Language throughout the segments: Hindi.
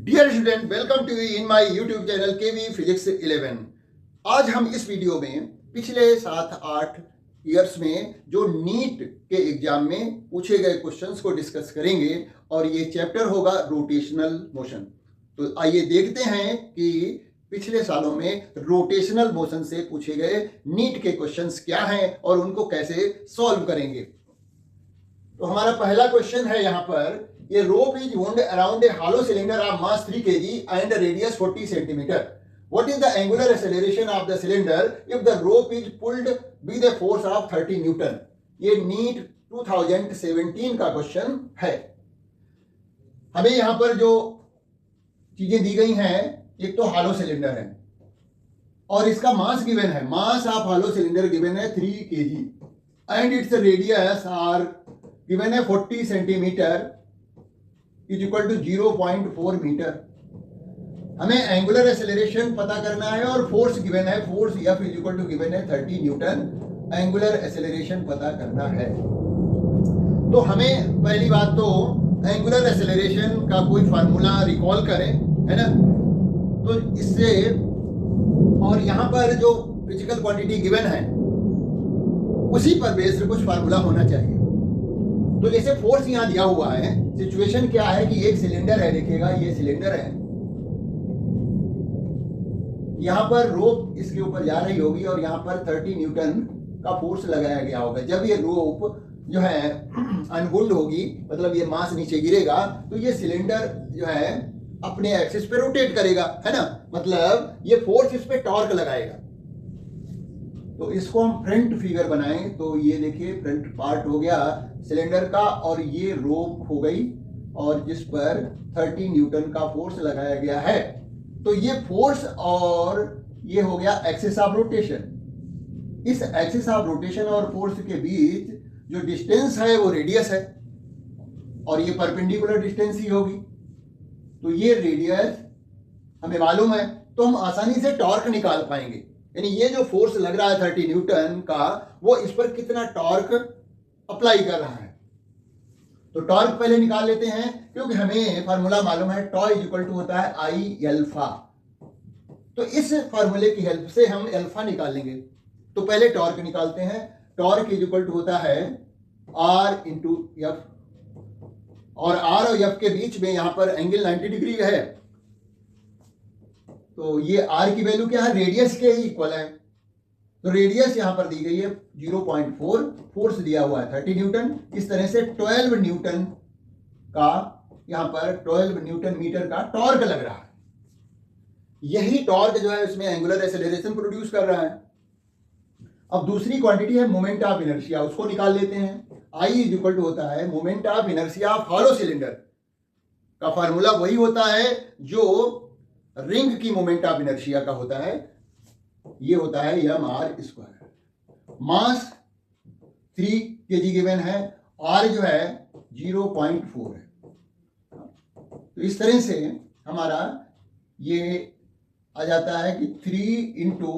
Dear student, welcome to you in my YouTube channel KV physics 11। आज हम इस वीडियो में पिछले 7-8 ईयर्स में जो नीट के एग्जाम में पूछे गए क्वेश्चंस को डिस्कस करेंगे और ये चैप्टर होगा रोटेशनल मोशन। तो आइए देखते हैं कि पिछले सालों में रोटेशनल मोशन से पूछे गए नीट के क्वेश्चंस क्या हैं और उनको कैसे सॉल्व करेंगे। तो हमारा पहला क्वेश्चन है यहाँ पर, ये rope is wound around a hollow cylinder of mass 3 kg and radius 40 centimeter. What is the angular acceleration of the cylinder if the rope is pulled with a force of 30 Newton? ये नीट 2017 का क्वेश्चन है। हमें यहाँ पर जो चीजें दी गई हैं, एक तो हॉलो सिलेंडर है और इसका मास गिवन है, mass of hollow cylinder given है 3 kg and its radius R given है 40 centimetre is equal to 0.4 metre. हमें एंगुलर एक्सेलरेशन पता करना है और फोर्स गिवन है, force F is equal to given है 30 न्यूटन। एंगुलर एक्सेलरेशन पता करना है तो हमें पहली बात तो एंगुलर एक्सेलरेशन का कोई फार्मूला रिकॉल करें, है ना। तो इससे और यहाँ पर जो फिजिकल क्वांटिटी गिवन है उसी पर बेस्ड कुछ फार्मूला होना चाहिए। तो जैसे फोर्स यहाँ दिया हुआ है, सिचुएशन क्या है कि एक सिलेंडर है, देखिएगा ये सिलेंडर है, यहाँ पर रोप इसके ऊपर जा रही होगी और यहाँ पर 30 न्यूटन का फोर्स लगाया गया होगा। जब ये रोप जो है अनवुंड होगी, मतलब ये मास नीचे गिरेगा, तो ये सिलेंडर जो है अपने एक्सिस पे रोटेट करेगा, है ना। मतलब ये फोर्स इस पे टॉर्क लगाएगा। तो इसको हम फ्रंट फिगर बनाएं तो ये देखिए फ्रंट पार्ट हो गया सिलेंडर का और ये रोप हो गई और जिस पर 30 न्यूटन का फोर्स लगाया गया है। तो ये फोर्स और ये हो गया एक्सिस ऑफ रोटेशन। इस एक्सिस ऑफ रोटेशन और फोर्स के बीच जो डिस्टेंस है वो रेडियस है और ये परपेंडिकुलर डिस्टेंस ही होगी। तो ये रेडियस हमें मालूम है तो हम आसानी से टॉर्क निकाल पाएंगे। यानी ये जो फोर्स लग रहा है 30 न्यूटन का, वो इस पर कितना टॉर्क अप्लाई कर रहा है। तो टॉर्क पहले निकाल लेते हैं क्योंकि हमें फार्मूला मालूम है, टॉ इज इक्वल टू होता है आई एल्फा। तो इस फार्मूले की हेल्प से हम एल्फा निकाल लेंगे। तो पहले टॉर्क निकालते हैं। टॉर्क इज इक्वल टू होता है आर इंटू एफ और आर और एफ के बीच में यहां पर एंगल 90 डिग्री है। तो ये आर की वैल्यू क्या है, रेडियस के ही इक्वल है। तो रेडियस यहां पर दी गई है 0.4, फोर्स दिया हुआ है 30 न्यूटन। इस तरह से 12 न्यूटन का यहां पर 12 न्यूटन मीटर का टॉर्क लग रहा है। यही टॉर्क जो है उसमें एंगुलर एक्सेलरेशन प्रोड्यूस कर रहा है। अब दूसरी क्वांटिटी है मोमेंट ऑफ इनर्शिया, उसको निकाल लेते हैं। आई इज इक्वल टू होता है moment of inertia of hollow cylinder का फार्मूला वही होता है जो रिंग की मोमेंट ऑफ इनर्शिया का होता है। ये होता है mr²। मास 3 kg गिवन है, r जो है 0.4 है। तो इस तरह से हमारा ये आ जाता है कि 3 इंटू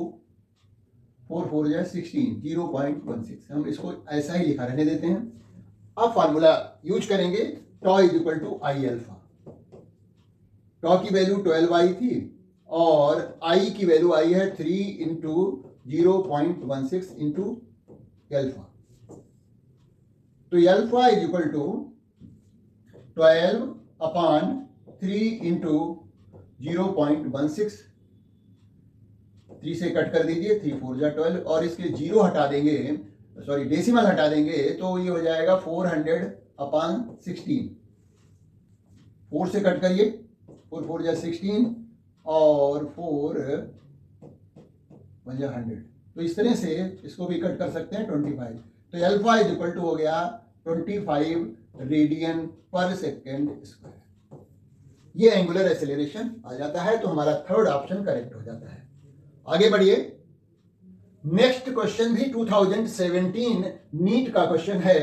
4 जो है 16, 0.16। हम इसको ऐसा ही लिखा रहने देते हैं। अब फार्मूला यूज करेंगे, tau is equal to I alpha. Tau की वैल्यू 12 आई थी और आई की वैल्यू आई है 3 इंटू 0.16 इंटू एल्फा। तो alpha is equal to 12 upon 3 into 0.16। 3 से कट कर दीजिए, 3 4 जा 12 और इसके जीरो हटा देंगे, सॉरी डेसिमल हटा देंगे तो ये हो जाएगा 400 अपॉन 16। 4 से कट करिए, 4 4 जा 16 और 4 1 जा 100। तो इस तरह से इसको भी कट कर सकते हैं 25। तो एल्फा इज इक्वल टू हो गया 25 रेडियन पर सेकेंड स्क्वायर। ये एंगुलर एक्सेलरेशन आ जाता है। तो हमारा थर्ड ऑप्शन करेक्ट हो जाता है। आगे बढ़िए। नेक्स्ट क्वेश्चन भी 2017 नीट का क्वेश्चन है।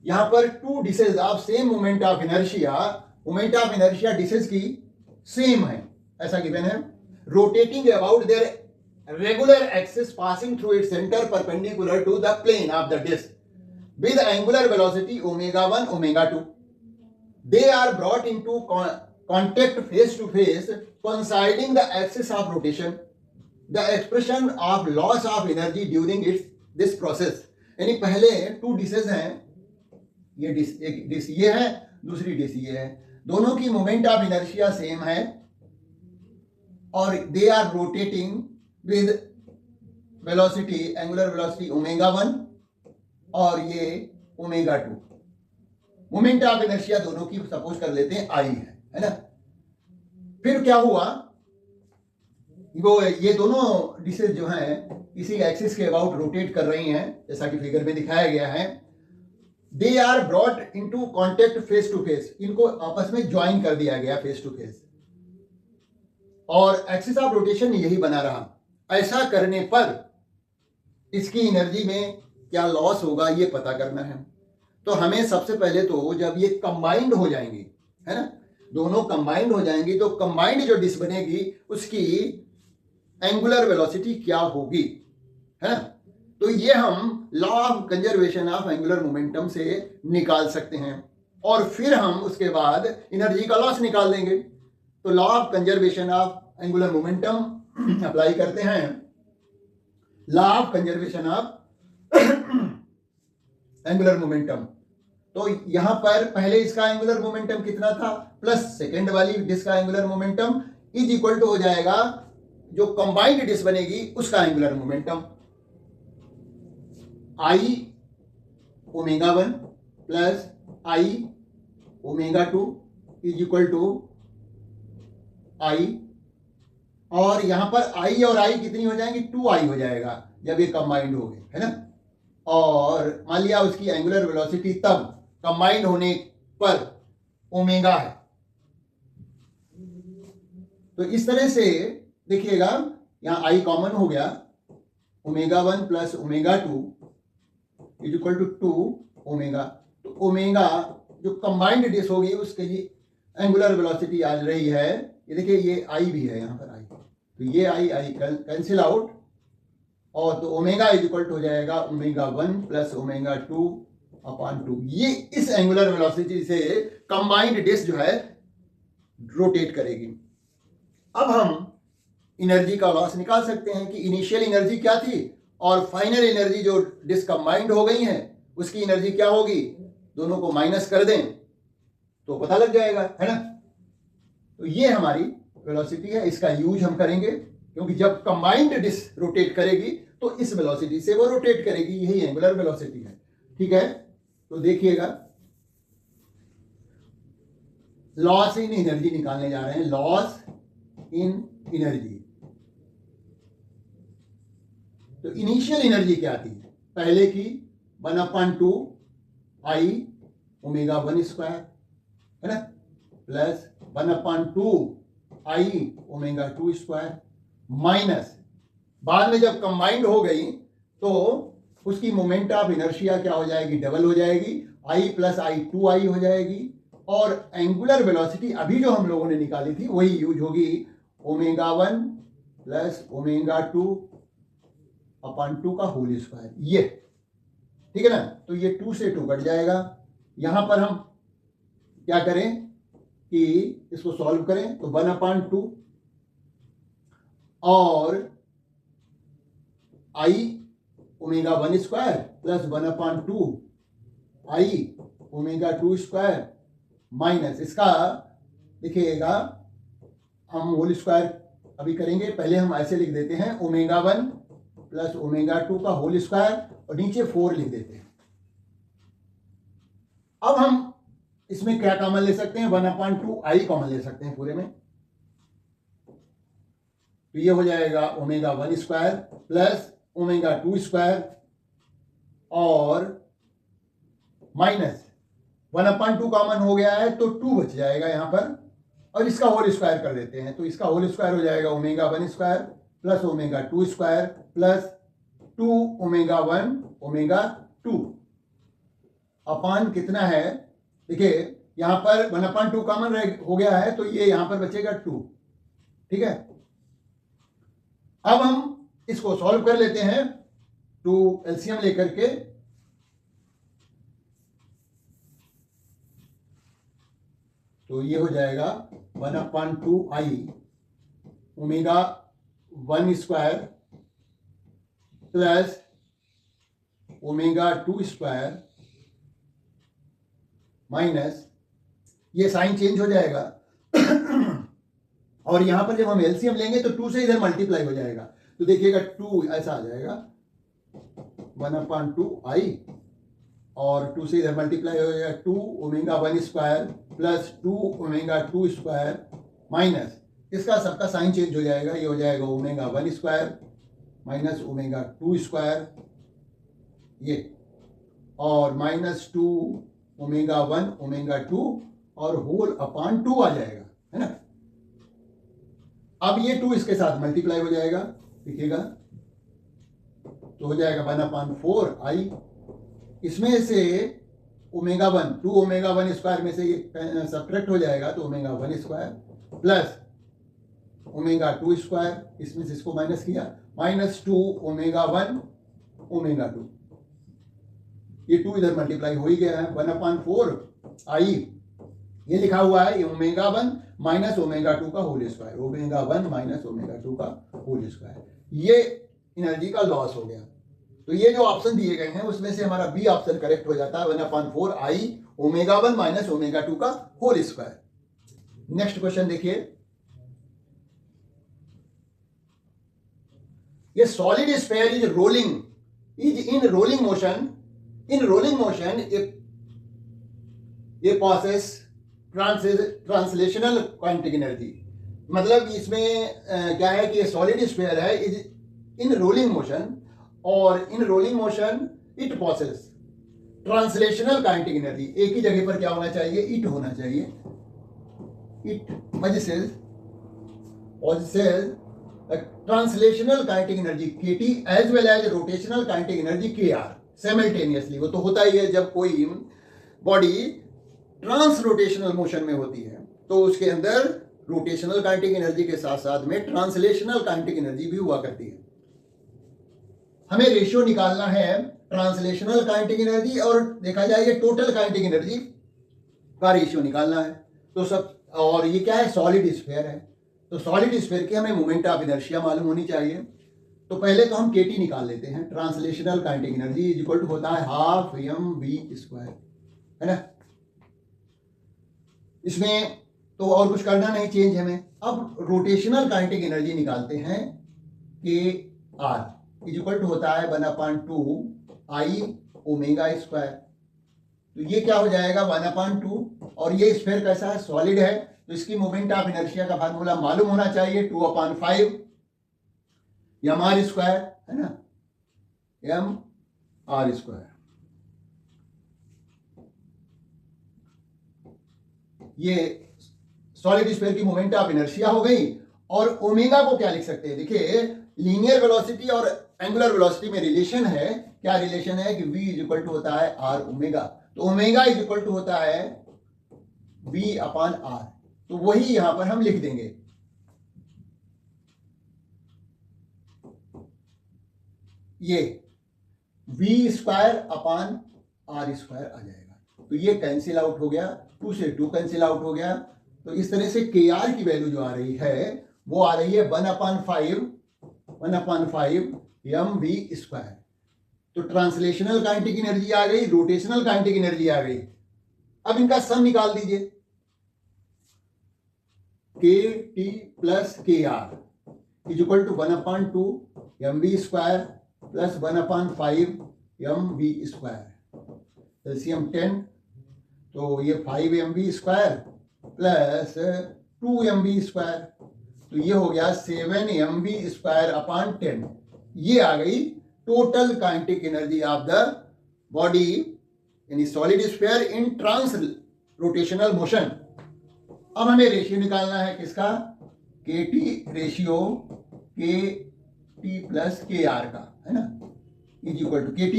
यहां पर 2 discs of same moment of inertia, moment of inertia discs की सेम है ऐसा गिवन है, rotating about their regular axis passing through its centre perpendicular to the plane of the disc with angular velocity ω1 ω2। They are brought into contact face to face coinciding the axis of rotation, the expression of loss of energy during this process. यानी पहले 2 डिशेज हैं, ये डिश, एक डिश ये है, दूसरी डिश ये है, दोनों की मोमेंट ऑफ इनर्शिया सेम है और they are rotating with velocity, angular velocity ω1 और ये ω2. मोमेंट ऑफ इनर्शिया दोनों की सपोज कर लेते हैं I है ना. फिर क्या हुआ, वो ये दोनों डिशेज जो हैं इसी एक्सिस के अबाउट रोटेट कर रही हैं, जैसा कि फिगर में दिखाया गया है. They are brought into contact face to face, इनको आपस में ज्वाइन कर दिया गया फेस टू फेस और एक्सिस ऑफ रोटेशन यही बना रहा. ऐसा करने पर इसकी एनर्जी में क्या लॉस होगा ये पता करना है. तो हमें सबसे पहले तो जब ये कंबाइंड हो जाएंगी, है ना, दोनों कंबाइंड हो जाएंगी तो कंबाइंड जो डिश बनेगी उसकी एंगुलर वेलोसिटी क्या होगी, है ना. तो ये हम law of conservation of angular momentum से निकाल सकते हैं और फिर हम उसके बाद एनर्जी का लॉस निकाल देंगे. तो law of conservation of angular momentum apply करते हैं. Law of conservation of angular momentum, तो यहां पर पहले इसका एंगुलर मोमेंटम कितना था प्लस सेकेंड वाली डिस्क का angular momentum is equal to हो जाएगा जो कंबाइंड डिस्क बनेगी उसका angular momentum I ω1 plus I ω2 is equal to I, और यहां पर I और I कितनी हो जाएंगी, 2I हो जाएगा जब ये कंबाइंड हो गए, है ना. और मान लिया उसकी एंगुलर वेलोसिटी तब कंबाइंड होने पर ओमेगा है. तो इस तरह से देखिएगा यहां I कॉमन हो गया, ω1 plus ω2 is equal to 2 omega. तो ओमेगा जो कंबाइंड डिश होगी उसके लिए एंगुलर वेलोसिटी आ रही है, ये देखिए ये I भी है यहाँ पर I, तो ये I कैंसिल आउट और तो ओमेगा इज इक्वल टू हो जाएगा ω1 प्लस ω2 अपॉन 2. ये इस एंगुलर वेलोसिटी से कंबाइंड डिश जो है रोटेट करेगी. अब हम एनर्जी का लॉस निकाल सकते हैं कि इनिशियल एनर्जी क्या थी और फाइनल एनर्जी जो डिस्क कंबाइंड हो गई है उसकी एनर्जी क्या होगी, दोनों को माइनस कर दें तो पता लग जाएगा, है ना. तो ये हमारी वेलोसिटी है, इसका यूज हम करेंगे क्योंकि जब कंबाइंड डिस्क रोटेट करेगी तो इस वेलोसिटी से वो रोटेट करेगी, यही एंगुलर वेलोसिटी है. ठीक है, तो देखिएगा लॉस इन एनर्जी निकालने जा रहे हैं. लॉस इन एनर्जी, तो इनिशियल एनर्जी क्या थी पहले की 1/2 I ω1 स्क्वायर, है ना, प्लस 1/2 I ω2 स्क्वायर माइनस बाद में जब कंबाइंड हो गई तो उसकी मोमेंट ऑफ इनर्शिया क्या हो जाएगी, डबल हो जाएगी, I प्लस I 2I हो जाएगी और एंगुलर वेलोसिटी अभी जो हम लोगों ने निकाली थी वही यूज होगी, ω1 प्लस ω2 अपॉन 2 का होल स्क्वायर. ये ठीक है ना. तो ये 2 से 2 कट जाएगा. यहां पर हम क्या करें कि इसको सॉल्व करें तो 1/2 और I ω1 square plus 1/2 I ω2 square minus इसका देखिएगा हम होल स्क्वायर अभी करेंगे. पहले हम ऐसे लिख देते हैं ω1 प्लस ω2 का होल स्क्वायर और नीचे 4 लिख देते हैं. अब हम इसमें क्या कॉमन ले सकते हैं, 1/2 I कॉमन ले सकते हैं पूरे में, तो ये हो जाएगा ω1 स्क्वायर प्लस ω2 स्क्वायर और माइनस 1/2 कॉमन हो गया है तो 2 बच जाएगा यहां पर और इसका होल स्क्वायर कर देते हैं. तो इसका होल स्क्वायर हो जाएगा ω1 स्क्वायर प्लस ω2 स्क्वायर प्लस 2ω1 ω2 अपान कितना है, देखिए यहां पर 1/2 कॉमन हो गया है तो ये यहां पर बचेगा 2. ठीक है, अब हम इसको सॉल्व कर लेते हैं 2 एलसीएम लेकर के. तो ये हो जाएगा 1/2 I omega 1 square plus omega 2 square minus, ये साइन चेंज हो जाएगा और यहां पर जब हम एलसीएम लेंगे तो 2 से इधर मल्टीप्लाई हो जाएगा, तो देखिएगा 2 ऐसा आ जाएगा 1/2 I और 2 से इधर मल्टीप्लाई हो जाएगा 2 omega 1 square plus 2 omega 2 square minus, इसका सबका साइन चेंज हो जाएगा, ये हो जाएगा omega 1 square minus omega 2 square ये, और माइनस 2 ओमेगा 1 ओमेगा 2 और होल अपॉन 2 आ जाएगा, है ना। अब ये 2 इसके साथ मल्टीप्लाई हो जाएगा, देखिएगा तो हो जाएगा 1/4 I, इसमें से ओमेगा 1 2 ओमेगा 1 स्क्वायर में से ये सब्ट्रैक्ट हो जाएगा, तो omega 1 square plus omega 2 square, इसमें से इसको माइनस किया, माइनस 2 ओमेगा 1 ओमेगा 2, ये 2 इधर मल्टीप्लाई हो ही गया है, 1/4 I ये लिखा हुआ है, ये ओमेगा 1 माइनस ओमेगा 2 का whole square, omega 1 minus omega 2 का होल स्क्वायर, ये एनर्जी का लॉस हो गया। तो ये जो ऑप्शन दिए गए हैं उसमें से हमारा बी ऑप्शन करेक्ट हो जाता है, 1/4 I ओमेगा 1 माइनस ओमेगा 2 का होल स्क्वायर। नेक्स्ट क्वेश्चन देखिए, ये solid sphere is rolling, is in rolling motion, in rolling motion ये प्रोसेस ट्रांसलेशनल काइनेटिक एनर्जी, मतलब इसमें क्या है कि ये सॉलिड स्फीयर है, इज इन रोलिंग मोशन, और in rolling motion it process translational kinetic energy, एक ही जगह पर क्या होना चाहिए, इट होना चाहिए, it possesses translational kinetic energy KT as well as rotational kinetic energy KR simultaneously. वो तो होता ही है, जब कोई बॉडी ट्रांस रोटेशनल मोशन में होती है तो उसके अंदर रोटेशनल काइनेटिक एनर्जी के साथ साथ में ट्रांसलेशनल काइनेटिक एनर्जी भी हुआ करती है। हमें रेशियो निकालना है ट्रांसलेशनल काइनेटिक एनर्जी और देखा जाए टोटल काइनेटिक एनर्जी का रेशियो निकालना है, तो सब, और ये क्या है, सॉलिड स्फीयर है, तो सॉलिड स्फीयर की हमें मोमेंट ऑफ इनर्शिया मालूम होनी चाहिए। तो पहले तो हम KT निकाल लेते हैं, translational kinetic energy is equal to होता है हाफ mv स्क्वायर, है ना। इसमें तो और कुछ करना नहीं, चेंज हमें। अब रोटेशनल काइनेटिक एनर्जी निकालते हैं, KR इज इक्वल टू होता है 1/2 I ओमेगा स्क्वायर, तो ये क्या हो जाएगा 1/2, और ये स्फीयर कैसा है, सॉलिड है, तो इसकी मोमेंट ऑफ इनर्शिया का फार्मूला मालूम होना चाहिए, 2/5 mr स्क्वायर, है ना, mr स्क्वायर। ये सॉलिड स्फीयर की मोमेंट ऑफ इनर्शिया हो गई। और ओमेगा को क्या लिख सकते हैं, देखिए लीनियर वेलोसिटी और एंगुलर वेलोसिटी में रिलेशन है, क्या रिलेशन है कि v इज इक्वल टू होता है r ओमेगा, तो ओमेगा इज इक्वल टू होता है v/r, तो वही यहां पर हम लिख देंगे, ये v square upon r square आ जाएगा, तो ये कैंसिल आउट हो गया, 2 से 2 कैंसिल आउट हो गया। तो इस तरह से KR की वैल्यू जो आ रही है वो आ रही है 1/5 mv स्क्वायर। तो ट्रांसलेशनल काइनेटिक एनर्जी आ गई, रोटेशनल काइनेटिक एनर्जी आ गई। अब इनका सम निकाल दीजिए, KT plus KR is equal to 1/2 mv square plus 1/5 mv square, LCM 10, तो ये 5 mv square plus 2 mv square, तो ये हो गया 7 mv स्क्वायर अपॉन 10, ये आ गई total kinetic energy of the body यानी solid sphere in trance rotational motion. अब हमें रेशियो निकालना है किसका, KT ratio KT plus KR का, है ना, इज इक्वल टू KT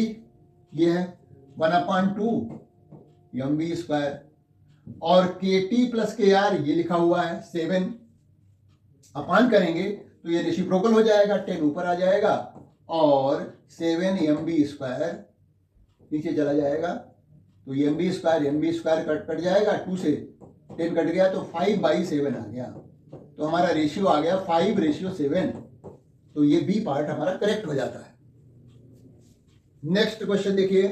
ये है 1/2 mv स्क्वायर, और KT प्लस KR ये लिखा हुआ है 7, अपान करेंगे तो ये रेसिप्रोकल हो जाएगा, 10 ऊपर आ जाएगा और 7 mv स्क्वायर नीचे चला जाएगा, तो mv स्क्वायर कट जाएगा, 2 से 10 कट गया तो 5/7 आ गया, तो हमारा रेशियो आ गया 5:7। तो ये बी पार्ट हमारा करेक्ट हो जाता है। नेक्स्ट क्वेश्चन देखिए,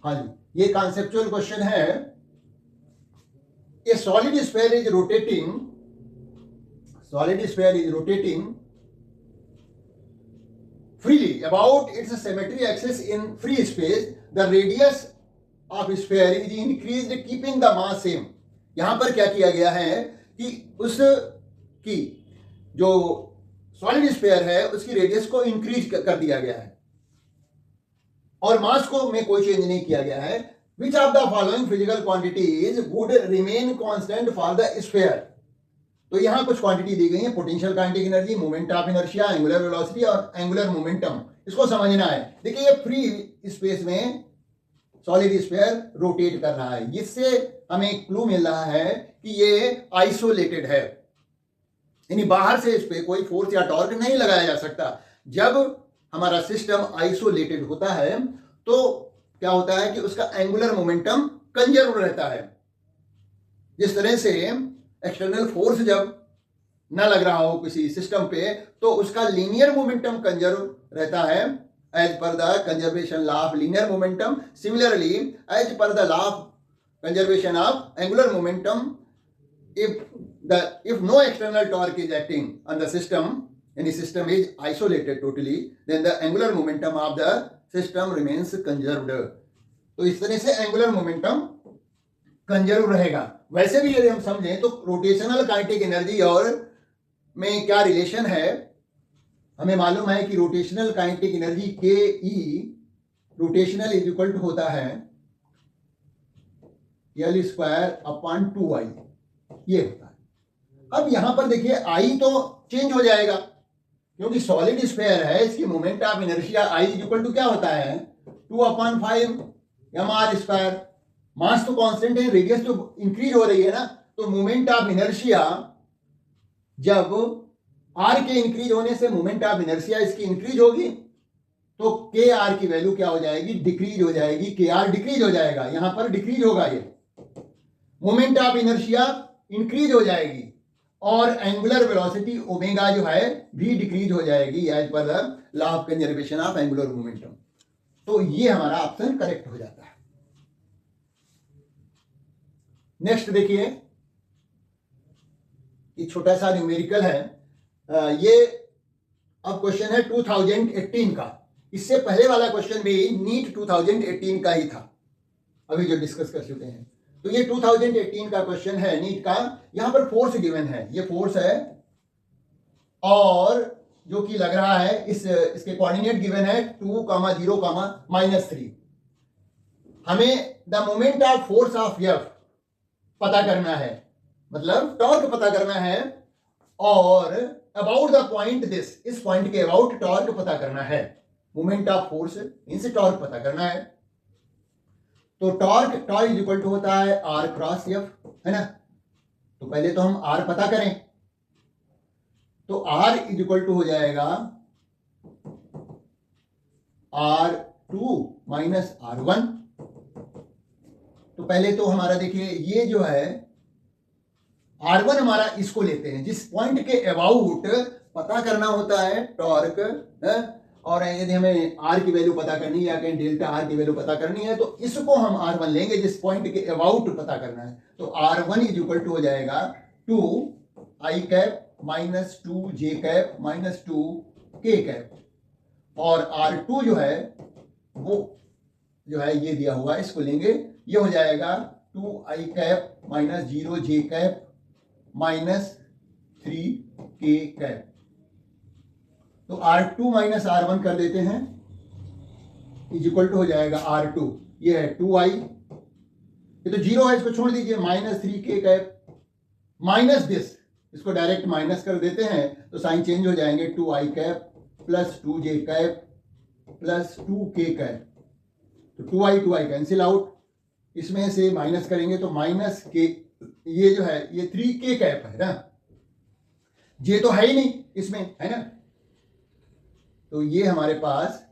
हाँ जी, ये कॉन्सेप्चुअल क्वेश्चन है। ए solid sphere is rotating freely about its symmetry axis in free space. The radius of sphere is increased keeping the mass same. यहां पर क्या किया गया है कि उसकी जो सॉलिड स्फीयर है उसकी रेडियस को इंक्रीज कर दिया गया है और मास को में कोई चेंज नहीं किया गया है। Which of the following physical quantities would remain constant for the sphere? तो यहां कुछ क्वांटिटी दी गई है, potential kinetic energy, moment of inertia, angular velocity और एंगुलर मोमेंटम। इसको समझना है। देखिए ये फ्री स्पेस में सॉलिड स्फीयर रोटेट कर रहा है, इससे हमें क्लू मिल रहा है कि ये आइसोलेटेड है, यानी बाहर से इस पे कोई फोर्स या टॉर्क नहीं लगाया जा सकता। जब हमारा सिस्टम आइसोलेटेड होता है तो क्या होता है कि उसका एंगुलर मोमेंटम कंजर्व रहता है। जिस तरह से एक्सटर्नल फोर्स जब न लग रहा हो किसी सिस्टम पे तो उसका लीनियर मोमेंटम कंजर्व रहता है as per the conservation law of linear momentum. Similarly as per the law of conservation of angular momentum, if no external torque is acting on the system, any system is isolated totally, then the angular momentum of the system remains conserved. तो इस तरह से एंगुलर मोमेंटम कंजर्व रहेगा। वैसे भी यदि हम समझें तो रोटेशनल काइनेटिक एनर्जी और में क्या रिलेशन है, हमें मालूम है कि रोटेशनल काइनेटिक एनर्जी के ई रोटेशनल इज इक्वल टू होता है L²/2I, ये होता है। अब यहां पर देखिए आई तो चेंज हो जाएगा क्योंकि सॉलिड स्फीयर है, इसकी moment of inertia I is equal to क्या होता है 2/5 mr²। मास तो कांस्टेंट है, रेडियस तो इंक्रीज हो रही है ना, तो मोमेंट ऑफ इनर्शिया जब आर के इंक्रीज होने से मोमेंट ऑफ इनर्शिया इसकी इंक्रीज होगी तो के आर की वैल्यू क्या हो जाएगी, डिक्रीज हो जाएगी, के आर डिक्रीज हो जाएगा, यहां पर डिक्रीज होगा, ये मोमेंट ऑफ इनर्शिया इंक्रीज हो जाएगी और एंगुलर वेलोसिटी ओमेगा जो है भी डिक्रीज हो जाएगी as per the law of conservation of angular momentum. तो ये हमारा ऑप्शन करेक्ट हो जाता है। नेक्स्ट देखिए, ये छोटा सा न्यूमेरिकल है। ये अब क्वेश्चन है 2018 का। इससे पहले वाला क्वेश्चन भी नीट 2018 का ही था, अभी जो डिस्कस कर चुके हैं। तो ये 2018 का क्वेश्चन है नीट का। यहां पर फोर्स गिवन है, ये फोर्स है और जो कि लग रहा है इसके कोऑर्डिनेट गिवन है 2, 0, -3। हमें the moment of force of F पता करना है, मतलब टॉर्क पता करना है, और अबाउट द पॉइंट दिस, इस पॉइंट के अबाउट टॉर्क पता करना है। मोमेंट ऑफ फोर्स इनसे टॉर्क पता करना है। तो टॉर्क इज इक्वल टू होता है R क्रॉस एफ, है ना। तो पहले तो हम R पता करें, तो R इज इक्वल टू हो जाएगा R2 माइनस R1। तो पहले तो हमारा देखिए ये जो है R1 हमारा इसको लेते हैं, जिस पॉइंट के अबाउट पता करना होता है टॉर्क है? और यदि हमें R की वैल्यू पता करनी है या कहीं डेल्टा R की वैल्यू पता करनी है तो इसको हम R1 लेंगे जिस पॉइंट के अबाउट पता करना है। तो R1 इज इक्वल टू हो जाएगा 2I cap minus 2J cap minus 2K cap, और R2 जो है वो जो है ये दिया हुआ है, इसको लेंगे, ये हो जाएगा 2I cap minus 0J cap minus 3K cap. तो R2 माइनस R1 कर देते हैं, इज इक्वल टू हो जाएगा R2, ये है 2I, ये तो 0 है, इसको छोड़ दीजिए, minus 3K cap minus this, इसको डायरेक्ट माइनस कर देते हैं तो साइन चेंज हो जाएंगे, 2I cap plus 2J cap plus 2K cap. तो 2I कैंसिल आउट, इसमें से माइनस करेंगे तो माइनस के, ये जो है ये 3K कैप है ना, J तो है ही नहीं इसमें, है ना। तो ये हमारे पास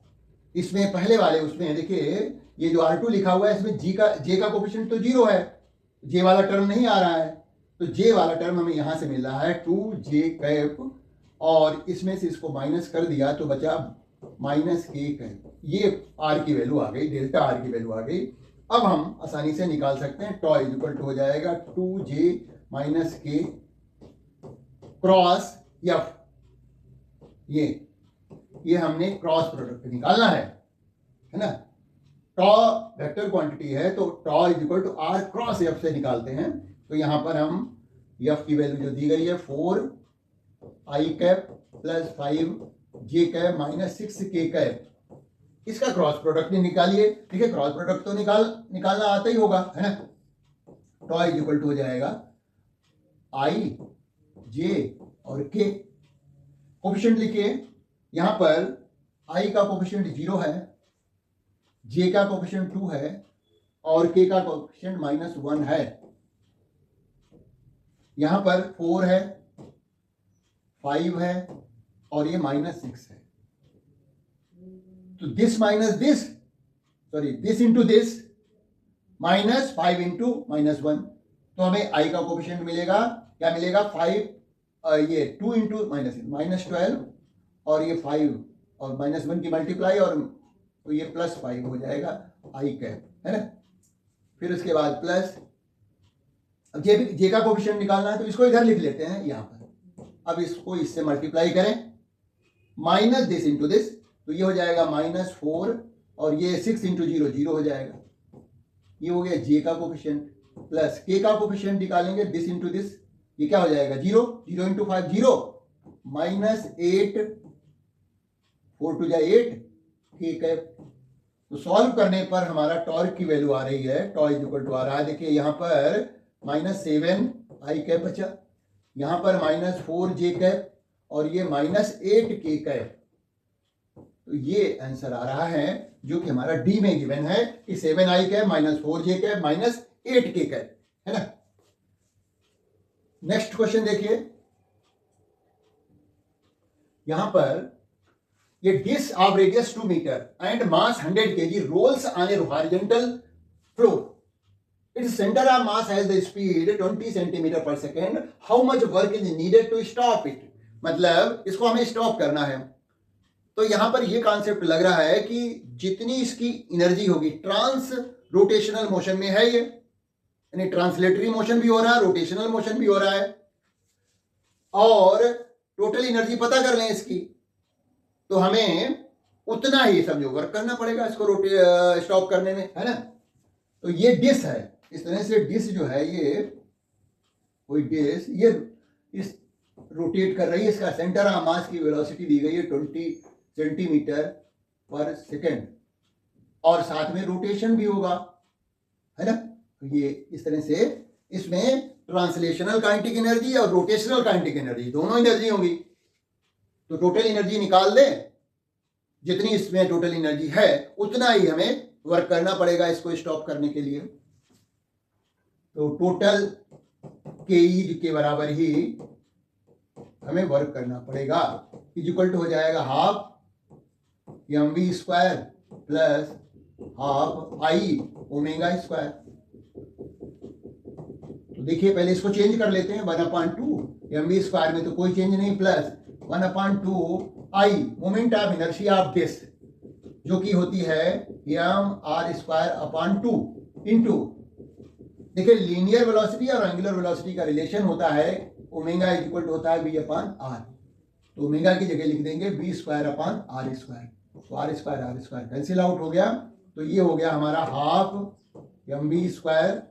इसमें पहले वाले उसमें देखिए ये जो R2 लिखा हुआ है इसमें जे का कोफिशिएंट तो 0 है, जे वाला टर्म नहीं आ रहा है, तो जे वाला टर्म हमें यहां से मिल रहा है 2j कैप, और इसमें से इसको माइनस कर दिया तो बचा -k कैप। ये R की वैल्यू आ गई, डेल्टा R की वैल्यू आ गई। अब हम आसानी से निकाल सकते हैं, टॉ इज इक्वल टू हो जाएगा 2j - k क्रॉस एफ। ये हमने क्रॉस प्रोडक्ट निकालना है ना। टॉ वेक्टर क्वांटिटी है तो tau is equal to r cross F से निकालते हैं। तो यहां पर हम एफ की वैल्यू जो दी गई है 4i cap plus 5j cap minus 6k cap, इसका क्रॉस प्रोडक्ट निकालिए। ठीक है, क्रॉस प्रोडक्ट तो निकालना आता ही होगा, है ना। टॉ इज इक्वल टू हो जाएगा i j और k। कोफिशिएंट लिखिए, यहां पर i का कोफिशिएंट 0 है, j का कोफिशिएंट 2 है और k का कोफिशिएंट -1 है। यहां पर 4 है, 5 है और ये -6 है। तो this minus this, sorry this into this, -5 into -1, तो हमें i का कोफिशिएंट मिलेगा, क्या मिलेगा 5, ये 2 इंटू -12 और ये 5 और -1 की मल्टीप्लाई, और तो ये +5 हो जाएगा i कैप, है ना। फिर उसके बाद प्लस, अब जे का कोफिशिएंट निकालना है तो इसको इधर लिख लेते हैं यहाँ पर। अब इसको इससे मल्टीप्लाई करें, माइनस दिस इंटू दिस, तो ये हो जाएगा -4 और ये 6 इंटू 0 0 हो जाएगा। ये हो गया जे का कोफिशिएंट, प्लस के का कोफिशिएंट निकालेंगे दिस इंटू दिस, ये क्या हो जाएगा 0 0 इंटू 5 0, -8 4 2 8 के कैप। तो सॉल्व करने पर हमारा टॉर्क की वैल्यू आ रही है, टॉ इज इक्वल टू आ रहा है, देखिए यहाँ पर -7i कैप बचा, यहाँ पर -4j कैप और ये -8k कैप। तो ये आंसर आ रहा है जो कि हमारा डी में गिवन है कि 7i cap -4j cap -8k cap, है ना। नेक्स्ट क्वेश्चन देखिए, यहां पर ये disc of radius 2 metre and mass 100 kg rolls on a horizontal floor. Its center of mass has the speed 20 centimeter per second. How much work is needed to stop it? मतलब इसको हमें स्टॉप करना है। तो यहां पर ये कॉन्सेप्ट लग रहा है कि जितनी इसकी एनर्जी होगी, ट्रांस रोटेशनल मोशन में है ये, यानी ट्रांसलेटरी मोशन भी हो रहा है, रोटेशनल मोशन भी हो रहा है, और टोटल एनर्जी पता कर लें इसकी, तो हमें उतना ही समझो वर्क करना पड़ेगा इसको स्टॉप करने में, है ना। तो ये डिस्क है, इस तरह से डिस्क जो है ये कोई डिस्क, ये इस रोटेट कर रही है, इसका सेंटर ऑफ मास की वेलोसिटी दी गई है 20 सेंटीमीटर पर सेकेंड, और साथ में रोटेशन भी होगा, है ना। तो ये इस तरह से इसमें ट्रांसलेशनल काइनेटिक एनर्जी और रोटेशनल काइनेटिक एनर्जी दोनों एनर्जी होंगी। तो टोटल एनर्जी निकाल दें, जितनी इसमें टोटल एनर्जी है उतना ही हमें वर्क करना पड़ेगा इसको स्टॉप करने के लिए। तो टोटल के के बराबर ही हमें वर्क करना पड़ेगा, इज इक्वल टू हो जाएगा ½ mv² प्लस ½ I ω²। तो देखिए पहले इसको चेंज कर लेते हैं, 1/2 mv² में तो कोई चेंज नहीं, plus 1/2 I moment of inertia of disc, जो कि होती है mr²/2 इंटू, देखिए लीनियर वेलोसिटी और एंगुलर वेलोसिटी का रिलेशन होता है, ओमेगा इज इक्वल टू होता है v/r, तो ओमेगा की जगह लिख देंगे v²/r², तो r² कैंसिल आउट हो गया, तो ये हो गया हमारा ½ mv²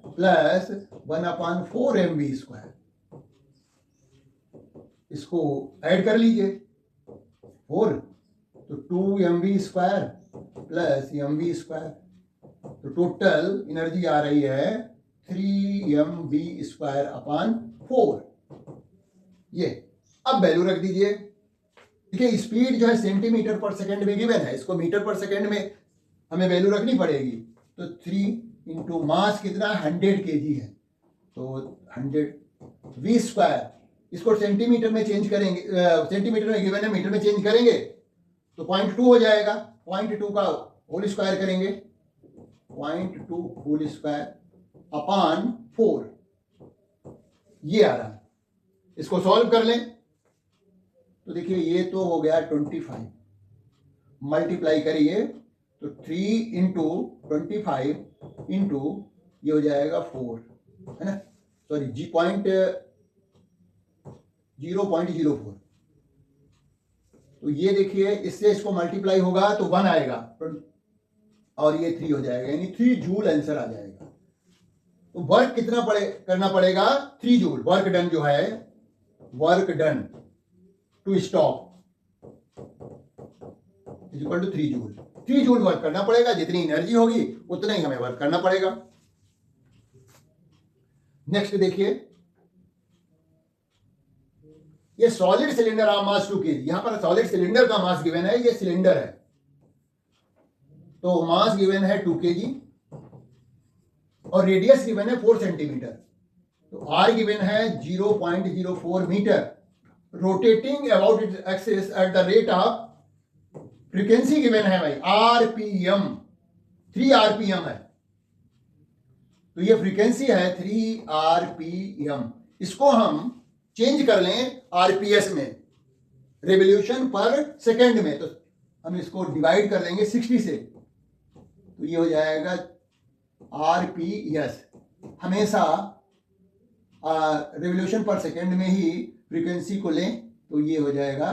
प्लस 1/4 mv²। इसको ऐड कर लीजिए 4, तो 2 mv² प्लस mv², तो टोटल एनर्जी आ रही है 3 mv²/4। ये अब वैल्यू रख दीजिए, देखिए स्पीड जो है सेंटीमीटर पर सेकेंड में गिवन है, इसको मीटर पर सेकेंड में हमें वैल्यू रखनी पड़ेगी। तो 3 इंटू मास कितना 100 kg है, तो 100 v², इसको सेंटीमीटर में चेंज करेंगे, सेंटीमीटर में गिवन है, मीटर में चेंज करेंगे तो 0.2 हो जाएगा, 0.2 का होल स्क्वायर करेंगे 0.2 होल स्क्वायर अपान 4, ये आ रहा है। इसको सॉल्व कर लें तो देखिए ये तो हो गया 25, मल्टीप्लाई करिए तो 3 इंटू 25 इंटू ये हो जाएगा 4, है ना, सॉरी 0.04। तो ये देखिए इससे इसको मल्टीप्लाई होगा तो 1 आएगा और ये 3 हो जाएगा, यानी 3 जूल आंसर आ जाएगा। तो वर्क कितना करना पड़ेगा? 3 जूल। वर्क डन जो है, work done to stop is equal to 3 joule. 3 joule work करना पड़ेगा, जितनी एनर्जी होगी उतना ही हमें वर्क करना पड़ेगा। नेक्स्ट देखिए, ये solid cylinder of mass 2 kg, यहां पर सॉलिड सिलेंडर का मास गिवन है, ये सिलेंडर है तो मास गिवन है 2 kg और रेडियस गिवन है 4 सेंटीमीटर। तो आर गिवन है 0.04 metre, rotating about its axis at the rate of, frequency given है भाई आरपीएम, 3 आरपीएम है, तो ये फ्रीक्वेंसी है 3 आरपीएम। इसको हम चेंज कर लें आरपीएस में, रेवोल्यूशन पर सेकेंड में, तो हम इसको डिवाइड कर लेंगे 60 से, तो ये हो जाएगा आरपीएस। हमेशा रेवोल्यूशन पर सेकेंड में ही फ्रीक्वेंसी को लें तो ये हो जाएगा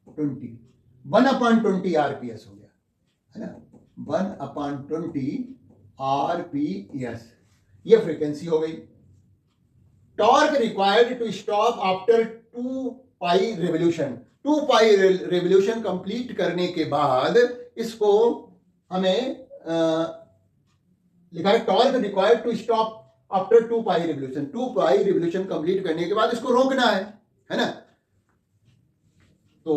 20, 1/20 आरपीएस हो गया, है ना, 1/20 आरपीएस, ये फ्रीक्वेंसी हो गई। Torque required to stop after 2 pi revolution, 2 pi revolution complete करने के बाद इसको हमें लिखा है torque required to stop after 2 pi revolution, 2 pi revolution complete करने के बाद इसको रोकना है ना। तो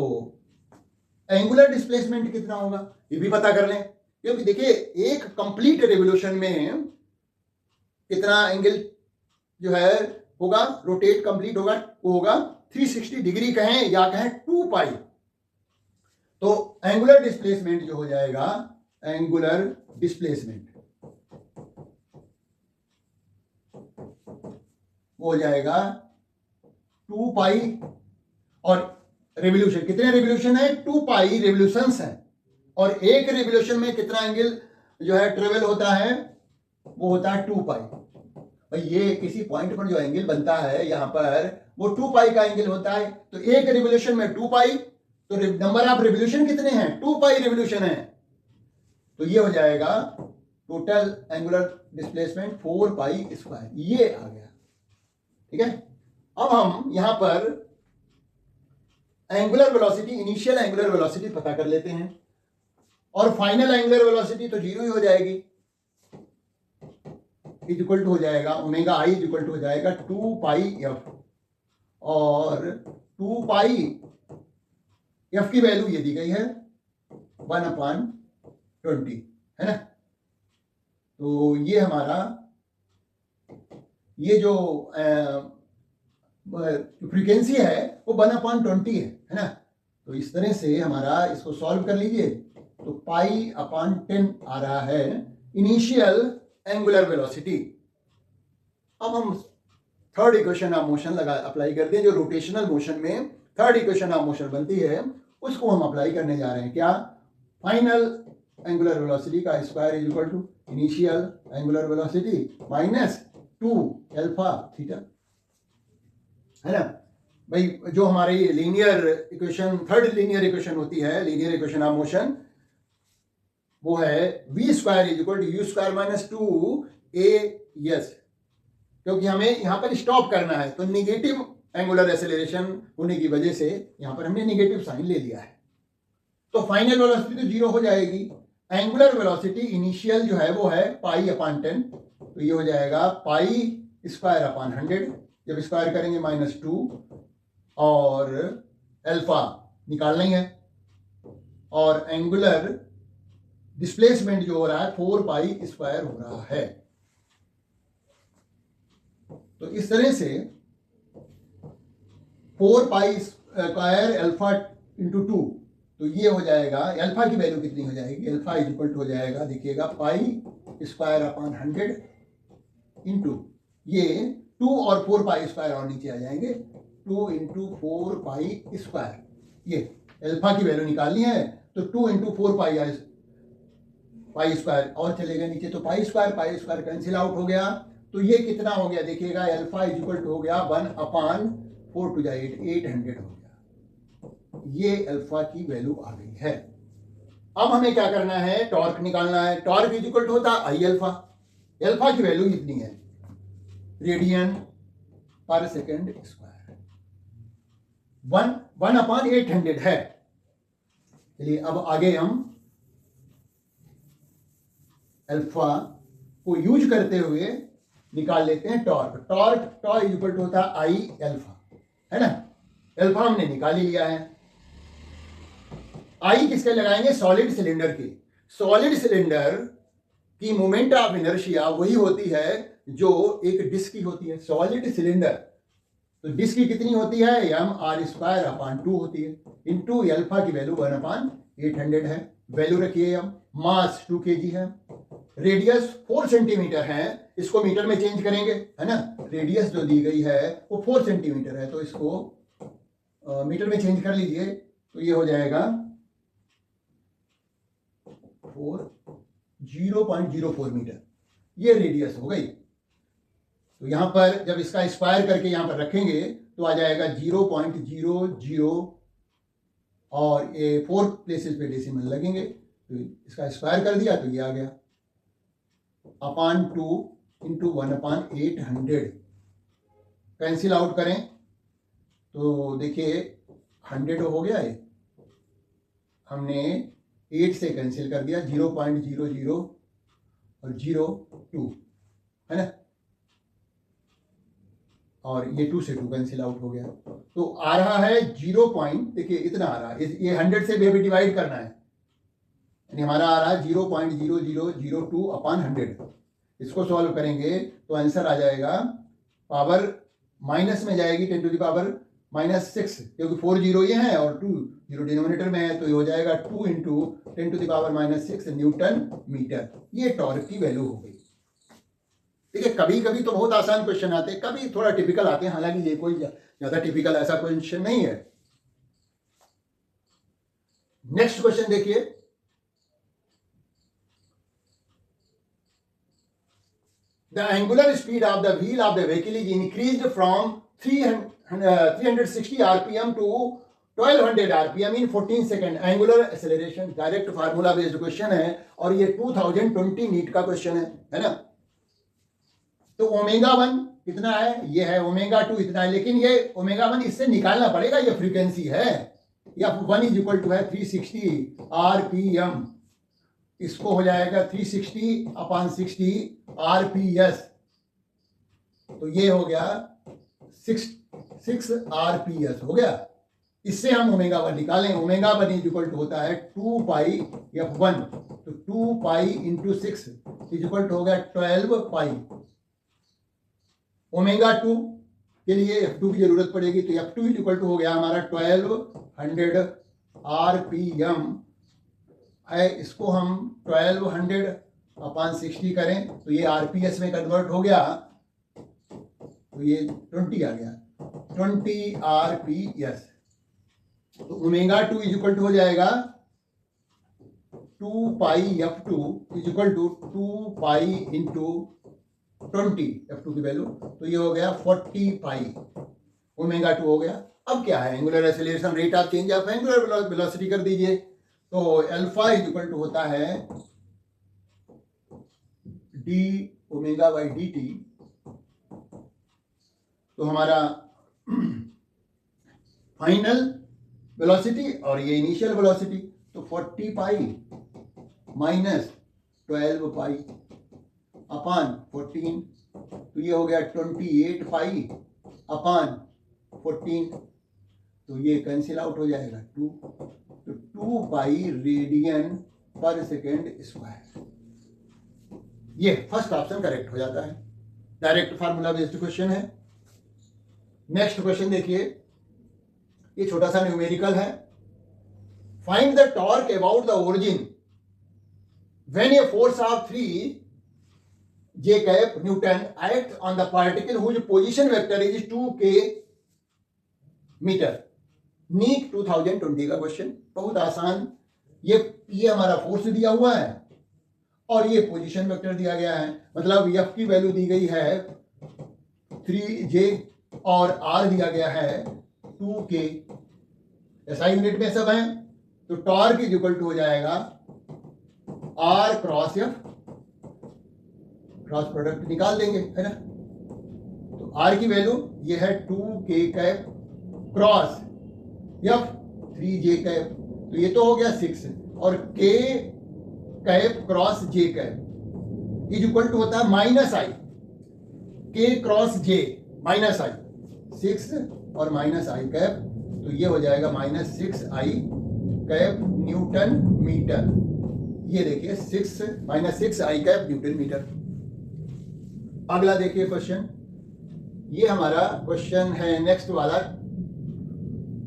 एंगुलर डिस्प्लेसमेंट कितना होगा ये भी पता कर लें, क्योंकि देखिए एक कंप्लीट रेवोल्यूशन में कितना एंगल जो है होगा, रोटेट कंप्लीट होगा, वो होगा 360 डिग्री कहें या कहें 2 पाई। तो एंगुलर डिस्प्लेसमेंट जो हो जाएगा, एंगुलर डिस्प्लेसमेंट वो हो जाएगा 2 पाई, और रेवोल्यूशन कितने रेवोल्यूशन है? 2 पाई रेवोल्यूशंस है, और एक रेवोल्यूशन में कितना एंगल जो है ट्रेवल होता है, वो होता है 2 पाई। ये किसी पॉइंट पर जो एंगल बनता है यहां पर वो 2 पाई का एंगल होता है, तो एक रेवोल्यूशन में 2 पाई, तो नंबर ऑफ रेवोल्यूशन कितने हैं? 2 पाई रेवोल्यूशन है, तो ये हो जाएगा total angular displacement 4 pi square, ये आ गया, ठीक है। अब हम यहां पर angular velocity, initial angular velocity पता कर लेते हैं, और फाइनल एंगुलर वेलोसिटी तो 0 ही हो जाएगी, इज इक्वल टू हो जाएगा omega I is equal to हो जाएगा 2 पाई एफ, और 2 पाई एफ की वैल्यू ये दी गई है 1/20, है ना। तो ये हमारा ये जो फ्रीक्वेंसी है वो 1/20 है ना। तो इस तरह से हमारा इसको सॉल्व कर लीजिए, तो π/10 आ रहा है इनिशियल एंगुलर वेलोसिटी। अब हम third equation of motion apply करते हैं, जो रोटेशनल मोशन में थर्ड इक्वेशन ऑफ मोशन बनती है उसको हम अप्लाई करने जा रहे हैं। क्या? फाइनल एंगुलर वेलोसिटी का square is equal to initial angular velocity minus 2 alpha theta, है ना भाई। जो हमारी linear equation, third linear equation होती है, लीनियर इक्वेशन ऑफ मोशन, वो है v square is equal to u square minus 2as, क्योंकि हमें यहां पर स्टॉप करना है, तो निगेटिव एंगुलर एक्सेलरेशन होने की वजह से यहां पर हमने निगेटिव साइन ले लिया है, तो फाइनल वेलोसिटी तो 0 हो जाएगी। एंगुलर वेलोसिटी इनिशियल जो है वो है π/10, तो ये हो जाएगा π स्क्वायर अपॉन 100, जब स्क्वायर करेंगे -2, और अल्फा निकालना ही है, और एंगुलर डिस्प्लेसमेंट जो हो रहा है 4 पाई स्क्वायर हो रहा है। तो इस तरह से 4 पाई स्क्वायर अल्फा इंटू 2, तो ये हो जाएगा, अल्फा की वैल्यू कितनी हो जाएगी? अल्फा इज इक्वल टू हो जाएगा, देखिएगा π स्क्वायर अपॉन 100 इंटू ये 2 और 4 पाई स्क्वायर और नीचे आ जाएंगे, 2 इंटू 4 पाई स्क्वायर। ये अल्फा की वैल्यू निकालनी है तो 2 इंटू 4 पाई स्क्वायर और चलेगा नीचे, तो पाई स्क्वायर कैंसिल आउट हो गया। तो ये कितना हो गया देखिएगा, अल्फा इज इक्वल टू हो गया 1/4 टू द 800 हो गया। ये अल्फा की वैल्यू आ गई है। अब हमें क्या करना है, टॉर्क निकालना है। टॉर्क इज इक्वल टू होता है आई अल्फा। अल्फा की वैल्यू इतनी है, रेडियन पर सेकेंड स्क्वायर, 1/800 है। चलिए अब आगे हम अल्फा को यूज करते हुए निकाल लेते हैं torque. Tau is equal to होता है आई अल्फा, है ना। अल्फा हमने निकाल ही लिया है। आई किसके लगाएंगे, सॉलिड सिलेंडर की। सॉलिड सिलेंडर की मोमेंट ऑफ इनर्शिया वही होती है जो एक डिस्क की होती है। सॉलिड सिलेंडर तो डिस्क की कितनी होती है, mr²/2 होती है, इंटू अल्फा की वैल्यू 1/800 है। वैल्यू रखिए, हम मास 2 kg है, रेडियस 4 सेंटीमीटर है, इसको मीटर में चेंज करेंगे, है ना। रेडियस जो दी गई है वो 4 सेंटीमीटर है, तो इसको मीटर में चेंज कर लीजिए, तो ये हो जाएगा 0.04 मीटर, ये रेडियस हो गई। तो यहां पर जब इसका स्क्वायर करके यहां पर रखेंगे तो आ जाएगा 0.00 और ये 4 प्लेसेस पे डेसिमल लगेंगे, तो इसका स्क्वायर कर दिया तो ये आ गया अपॉन 2 इंटू 1/800। कैंसिल आउट करें तो देखिए 100 हो गया है, हमने 8 से कैंसिल कर दिया, 0.00 और 0.2, है ना, और ये 2 से 2 कैंसिल आउट हो गया। तो आ रहा है 0. देखिए इतना आ रहा है, ये 100 से भी डिवाइड करना है, यानी हमारा आ रहा है 0.0002/100। इसको सॉल्व करेंगे तो आंसर आ जाएगा, पावर माइनस में जाएगी 10 टू द पावर -6, क्योंकि 4 जीरो ये है और 2 जीरो डिनोमिनेटर में है, तो ये हो जाएगा 2 into 10 to the power -6 newton metre. ये टॉर्क की वैल्यू हो गई। देखिए कभी कभी तो बहुत आसान क्वेश्चन आते हैं, कभी थोड़ा टिपिकल आते हैं, हालांकि ये कोई ज्यादा टिपिकल ऐसा क्वेश्चन नहीं है। नेक्स्ट क्वेश्चन देखिए, the angular speed of the wheel of the vehicle is increased from 360 rpm to 1200 rpm in 14 second. Angular acceleration direct formula based question है और ये 2020 नीट का क्वेश्चन है ना। तो ω1 कितना है, ये है, ω2 इतना है, लेकिन ये ω1 इससे निकालना पड़ेगा, ये फ्रीक्वेंसी है, या 1 इज इक्वल टू है 360 rpm, इसको हो जाएगा 360/60 rps, तो ये हो गया 6 rps हो गया। इससे हम ω1 निकालें, ω1 इज इक्वल टू होता है 2πf1, तो 2π इंटू 6 इज इक्वल टू हो गया 12π। ω2 के लिए f2 की जरूरत पड़ेगी, तो f2 इज इक्वल टू हो गया हमारा 1200 rpm है, इसको हम 1200/60 करें तो ये आरपीएस में कन्वर्ट हो गया, तो ये 20 आ गया, 20 rps। तो ω2 इज इक्वल टू हो जाएगा 2πf2 is equal to 2π into 20, f2 की वैल्यू, तो ये हो गया 40π, ω2 हो गया। अब क्या है, angular acceleration rate of change of angular velocity कर दीजिए, तो अल्फा इज इक्वल टू होता है dω/dt। तो हमारा फाइनल वेलोसिटी और ये इनिशियल वेलोसिटी, तो 40π माइनस 12π अपॉन 14, तो ये हो गया 28π/14, तो ये कैंसिल आउट हो जाएगा 2, तो 2π रेडियन पर सेकेंड स्क्वायर। ये फर्स्ट ऑप्शन करेक्ट हो जाता है, डायरेक्ट फार्मूला बेस्ड क्वेश्चन है। नेक्स्ट क्वेश्चन देखिए, ये छोटा सा न्यूमेरिकल है। Find the torque about the origin when a force of 3 J cap newton act on the particle whose position vector is 2k metre. NEET 2020 का क्वेश्चन, बहुत आसान। ये हमारा फोर्स दिया हुआ है और ये पोजीशन वेक्टर दिया गया है, मतलब एफ की वैल्यू दी गई है 3j और आर दिया गया है 2k। ऐसा यूनिट में सब है, तो टॉर्क इज इक्वल टू हो जाएगा R cross F, cross product निकाल देंगे, है ना। तो आर की वैल्यू ये है 2k cap cross F 3j cap, तो ये तो हो गया 6, और k cap cross j cap is equal to होता है minus I, k cross j minus I, 6 और माइनस आई कैप, तो ये हो जाएगा minus 6i cap Newton metre. ये देखिए 6 कैप न्यूटन मीटर। अगला देखिए क्वेश्चन, ये हमारा क्वेश्चन है नेक्स्ट वाला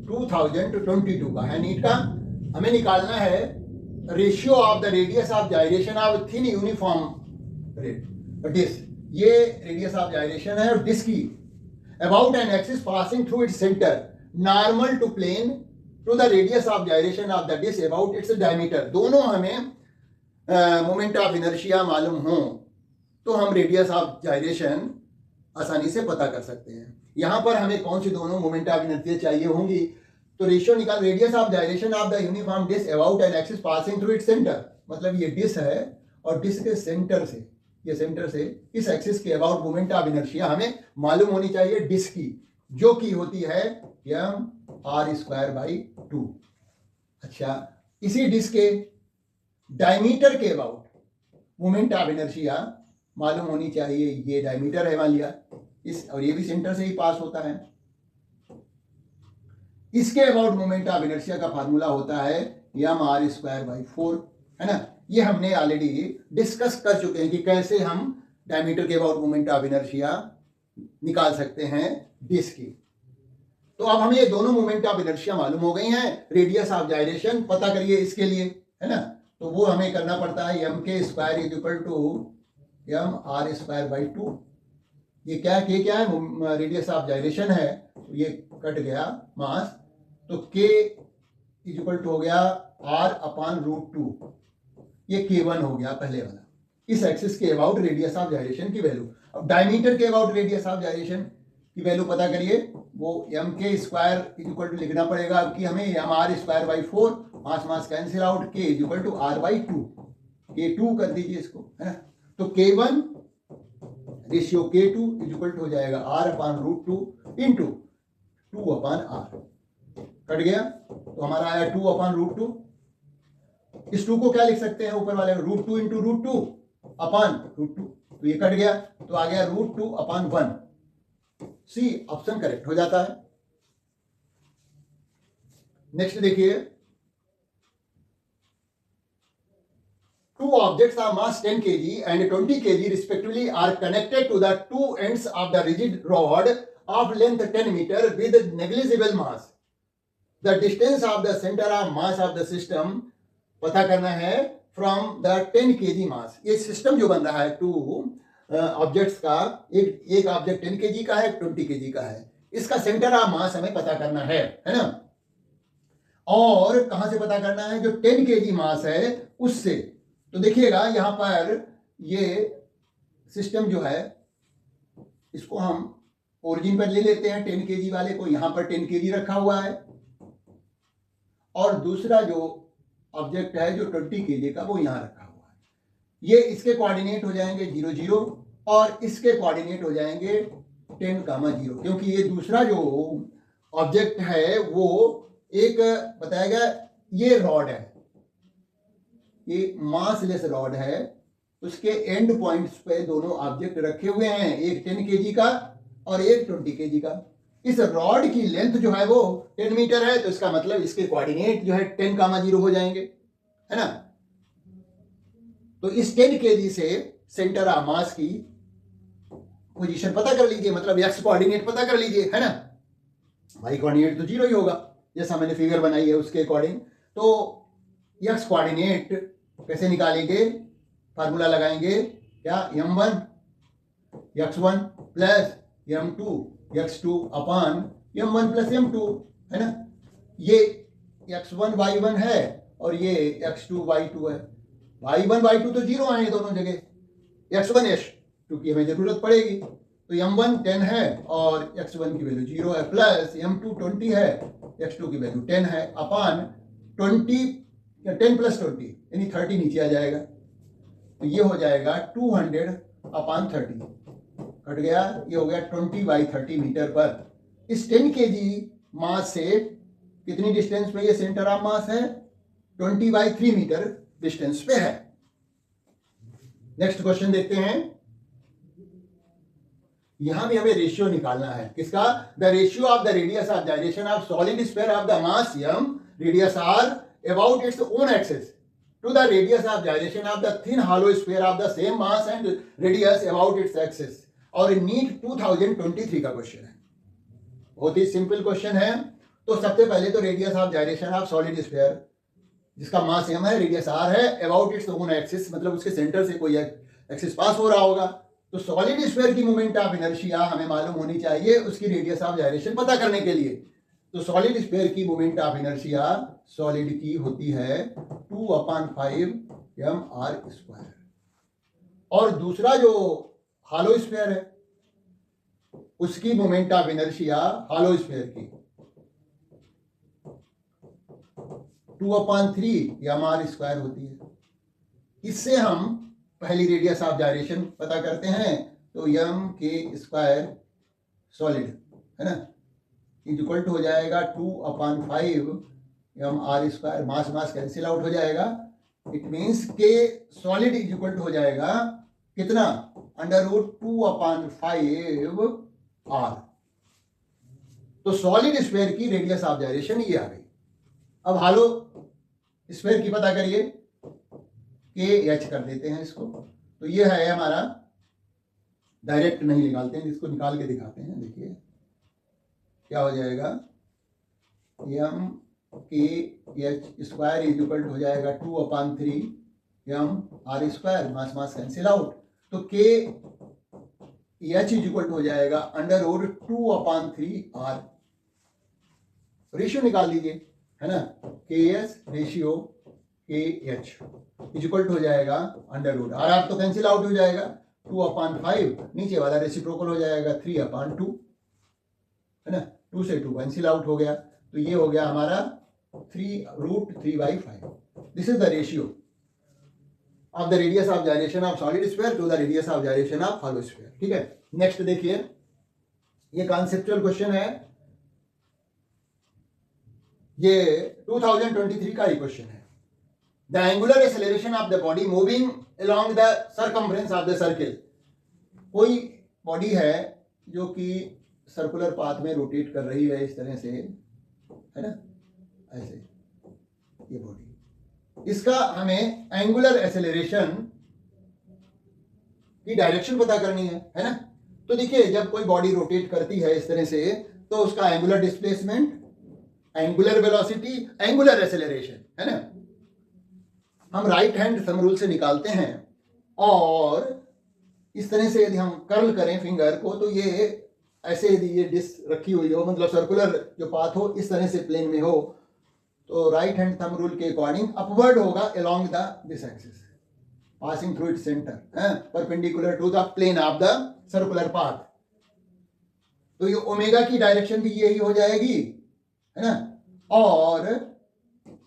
2022 का है, नीट का। हमें निकालना है ratio of the radius of gyration of thin uniform disc. ये रेडियस ऑफ जाइरेशन है और डिस्क की about an axis passing through its centre normal to plane to the radius of gyration of the disc about its diameter. दोनों हमें मोमेंट ऑफ इनर्शिया मालूम हो तो हम रेडियस ऑफ जाइरेशन आसानी से पता कर सकते हैं। यहां पर हमें कौन सी दोनों मोमेंट ऑफ इनर्शिया चाहिए होंगी, तो रेशियो निकाल radius of gyration of the uniform disc about an axis passing through its centre, मतलब ये डिस्क है और डिस्क के सेंटर से, ये सेंटर से इस एक्सिस के अबाउट मोमेंट ऑफ इनर्शिया हमें मालूम होनी चाहिए डिस्क की, जो की होती है mr²/2। अच्छा, इसी डिस्क के डायमीटर के अबाउट मोमेंट ऑफ इनर्शिया मालूम होनी चाहिए। ये डायमीटर है मान लिया इस, और ये भी सेंटर से ही पास होता है। इसके अबाउट मोमेंट ऑफ इनर्शिया का फार्मूला होता है mr²/4, है ना। ये हमने ऑलरेडी डिस्कस कर चुके हैं कि कैसे हम डायमीटर के अबाउट मोमेंट ऑफ इनर्शिया निकाल सकते हैं डिस्क की। तो अब हमें ये दोनों मोमेंट ऑफ इनर्शिया मालूम हो गई हैं। रेडियस ऑफ जाइरेशन पता करिए इसके लिए, है ना, तो वो हमें करना पड़ता है mk² is equal to mr²/2। ये क्या है रेडियस ऑफ जाइरेशन है, तो ये कट गया मास, तो k इज इक्वल टू हो गया r/√2, ये k1 हो गया पहले वाला। इस एक्सिस के अबाउट रेडियस ऑफ जाइरेशन की वैल्यू। अब डायमीटर के अबाउट रेडियस ऑफ जाइरेशन की वैल्यू पता करिए, वो mk² इज इक्वल टू लिखना पड़ेगा अब कि हमें mr²/4, mass cancel out, k is equal to r/2, k2 कर दीजिए इसको, है ना। तो k1 ratio k2 is equal to हो जाएगा r/√2 इंटू 2/r। कट गया, तो हमारा आया 2/√2। इस 2 को क्या लिख सकते हैं ऊपर वाले √2 इंटू √2/√2, तो ये कट गया, तो आ गया √2/1। सी ऑप्शन करेक्ट हो जाता है। नेक्स्ट देखिए, two objects of mass 10 kg and 20 kg respectively are connected to the two ends of the rigid rod of length 10 meter with negligible mass. The distance of the center of mass of the system पता करना है from the 10 kg mass। ये सिस्टम जो बन रहा है टू ऑब्जेक्ट्स का, एक ऑब्जेक्ट 10 kg का है, 20 kg का है, इसका सेंटर ऑफ मास हमें पता करना है ना। और कहां से पता करना है, जो 10 kg मास है उससे। तो देखिएगा यहां पर ये सिस्टम जो है, इसको हम ओरिजिन पर ले लेते हैं 10 kg वाले को, यहां पर 10 kg रखा हुआ है, और दूसरा जो ऑब्जेक्ट है जो 20 kg का वो यहां रखा हुआ है। ये इसके कोऑर्डिनेट हो जाएंगे 0 0 और इसके कोऑर्डिनेट हो जाएंगे 10, 0, क्योंकि ये दूसरा जो ऑब्जेक्ट है वो एक बताया गया, ये रॉड है, ये मासलेस रॉड है, उसके एंड पॉइंट्स पे दोनों ऑब्जेक्ट रखे हुए हैं, एक 10 kg का और एक 20 kg का। इस रॉड की लेंथ जो है वो 10 मीटर है, तो इसका मतलब इसके कोऑर्डिनेट जो है 10, 0 हो जाएंगे, है ना। तो इस 10 kg से सेंटर ऑफ मास की पोजीशन पता कर लीजिए, मतलब एक्स कोऑर्डिनेट पता कर लीजिए, है ना। वाई कोऑर्डिनेट तो 0 ही होगा, जैसा मैंने फिगर बनाई है उसके अकॉर्डिंग। तो एक्स कोऑर्डिनेट कैसे निकालेंगे, फार्मूला लगाएंगे क्या, m1 x1 plus m2 x2 अपान m1 प्लस m2, है ना। ये x1 y1 है और ये x2 y2 है। y1 y2 तो जीरो आए दोनों जगह, x1 x2 की हमें जरूरत पड़ेगी, तो m1 10 है और x1 की वैल्यू 0 है, प्लस m2 20 है, x2 की वैल्यू 10 है, अपान 10 प्लस 20 यानी 30 नीचे आ जाएगा, तो ये हो जाएगा 200 अपान 30, कट गया, ये हो गया 20/30 मीटर पर। इस 10 kg मास से कितनी डिस्टेंस पे ये सेंटर ऑफ मास है? 20/3 मीटर डिस्टेंस पे है। नेक्स्ट क्वेश्चन देखते हैं। यहां भी हमें रेशियो निकालना है, किसका? The ratio of the radius of gyration of solid sphere of the mass m, radius r about its own axis to the radius of gyration of the thin hollow sphere of the same mass and radius about its axis, और नीट 2023 का क्वेश्चन है। बहुत ही सिंपल क्वेश्चन है। तो सबसे पहले तो radius of gyration of solid sphere जिसका मास m है, रेडियस r है, अबाउट इट्स ओन एक्सिस मतलब उसके सेंटर से कोई एक्सिस पास हो रहा होगा, तो सॉलिड स्फीयर की मोमेंट ऑफ इनर्शिया हमें मालूम होनी चाहिए उसकी रेडियस ऑफ जाइरेशन पता करने के लिए। तो सॉलिड स्फीयर की मोमेंट ऑफ इनर्शिया सॉलिड की होती है 2/5 mr², और दूसरा जो हालो स्फीयर है उसकी moment of inertia hello sphere की 2/3 mr² होती है। इससे हम पहली रेडियस ऑफ जाइरेशन पता करते हैं, तो m² सॉलिड है ना इक्वल टू हो जाएगा 2/5 mr², मास मास कैंसिल आउट हो जाएगा, इट मींस के सॉलिड इक्वल टू हो जाएगा कितना? √2/5 r। तो सॉलिड स्फीयर की रेडियस ऑफ जाइरेशन ये आ गई। अब हालो स्फीयर की पता करिए, KH कर देते हैं इसको, तो ये है हमारा, डायरेक्ट नहीं निकालते हैं, इसको निकाल के दिखाते हैं। देखिए क्या हो जाएगा, mkh² इक्वल टू हो जाएगा 2/3 mr², मास मास कैंसिल आउट, तो KH इक्वल टू हो जाएगा √2/3 r। रेशियो निकाल लीजिए, है ना, KS ratio KH equal to हो जाएगा √, r तो कैंसिल आउट हो जाएगा, 2/5 नीचे वाला रेसिप्रोकल हो जाएगा 3/2, है ना, 2 से 2 कैंसिल आउट हो गया, तो ये हो गया हमारा √3/5। This is the ratio of the radius of gyration of solid sphere to the radius of gyration of hollow sphere. ठीक है, नेक्स्ट देखिए, ये कॉन्सेप्चुअल क्वेश्चन है, ये 2023 का ही क्वेश्चन है। The angular acceleration of the body moving along the circumference of the circle. कोई बॉडी है जो कि सर्कुलर पाथ में रोटेट कर रही है इस तरह से, है ना, ऐसे ये बॉडी, इसका हमें एंगुलर एक्सेलरेशन की डायरेक्शन पता करनी है ना। तो देखिए जब कोई बॉडी रोटेट करती है इस तरह से, तो उसका angular displacement, angular velocity, angular acceleration, है ना, हम राइट हैंड थंब रूल से निकालते हैं, और इस तरह से यदि हम कर्ल करें फिंगर को, तो ये ऐसे यदि ये डिस्क रखी हुई हो, मतलब सर्कुलर जो पाथ हो इस तरह से प्लेन में हो, तो राइट हैंड थंब रूल के अकॉर्डिंग अपवर्ड होगा along the this axis, passing through its centre, perpendicular to the plane of the circular path. तो ये ओमेगा की डायरेक्शन भी यही हो जाएगी, है ना, और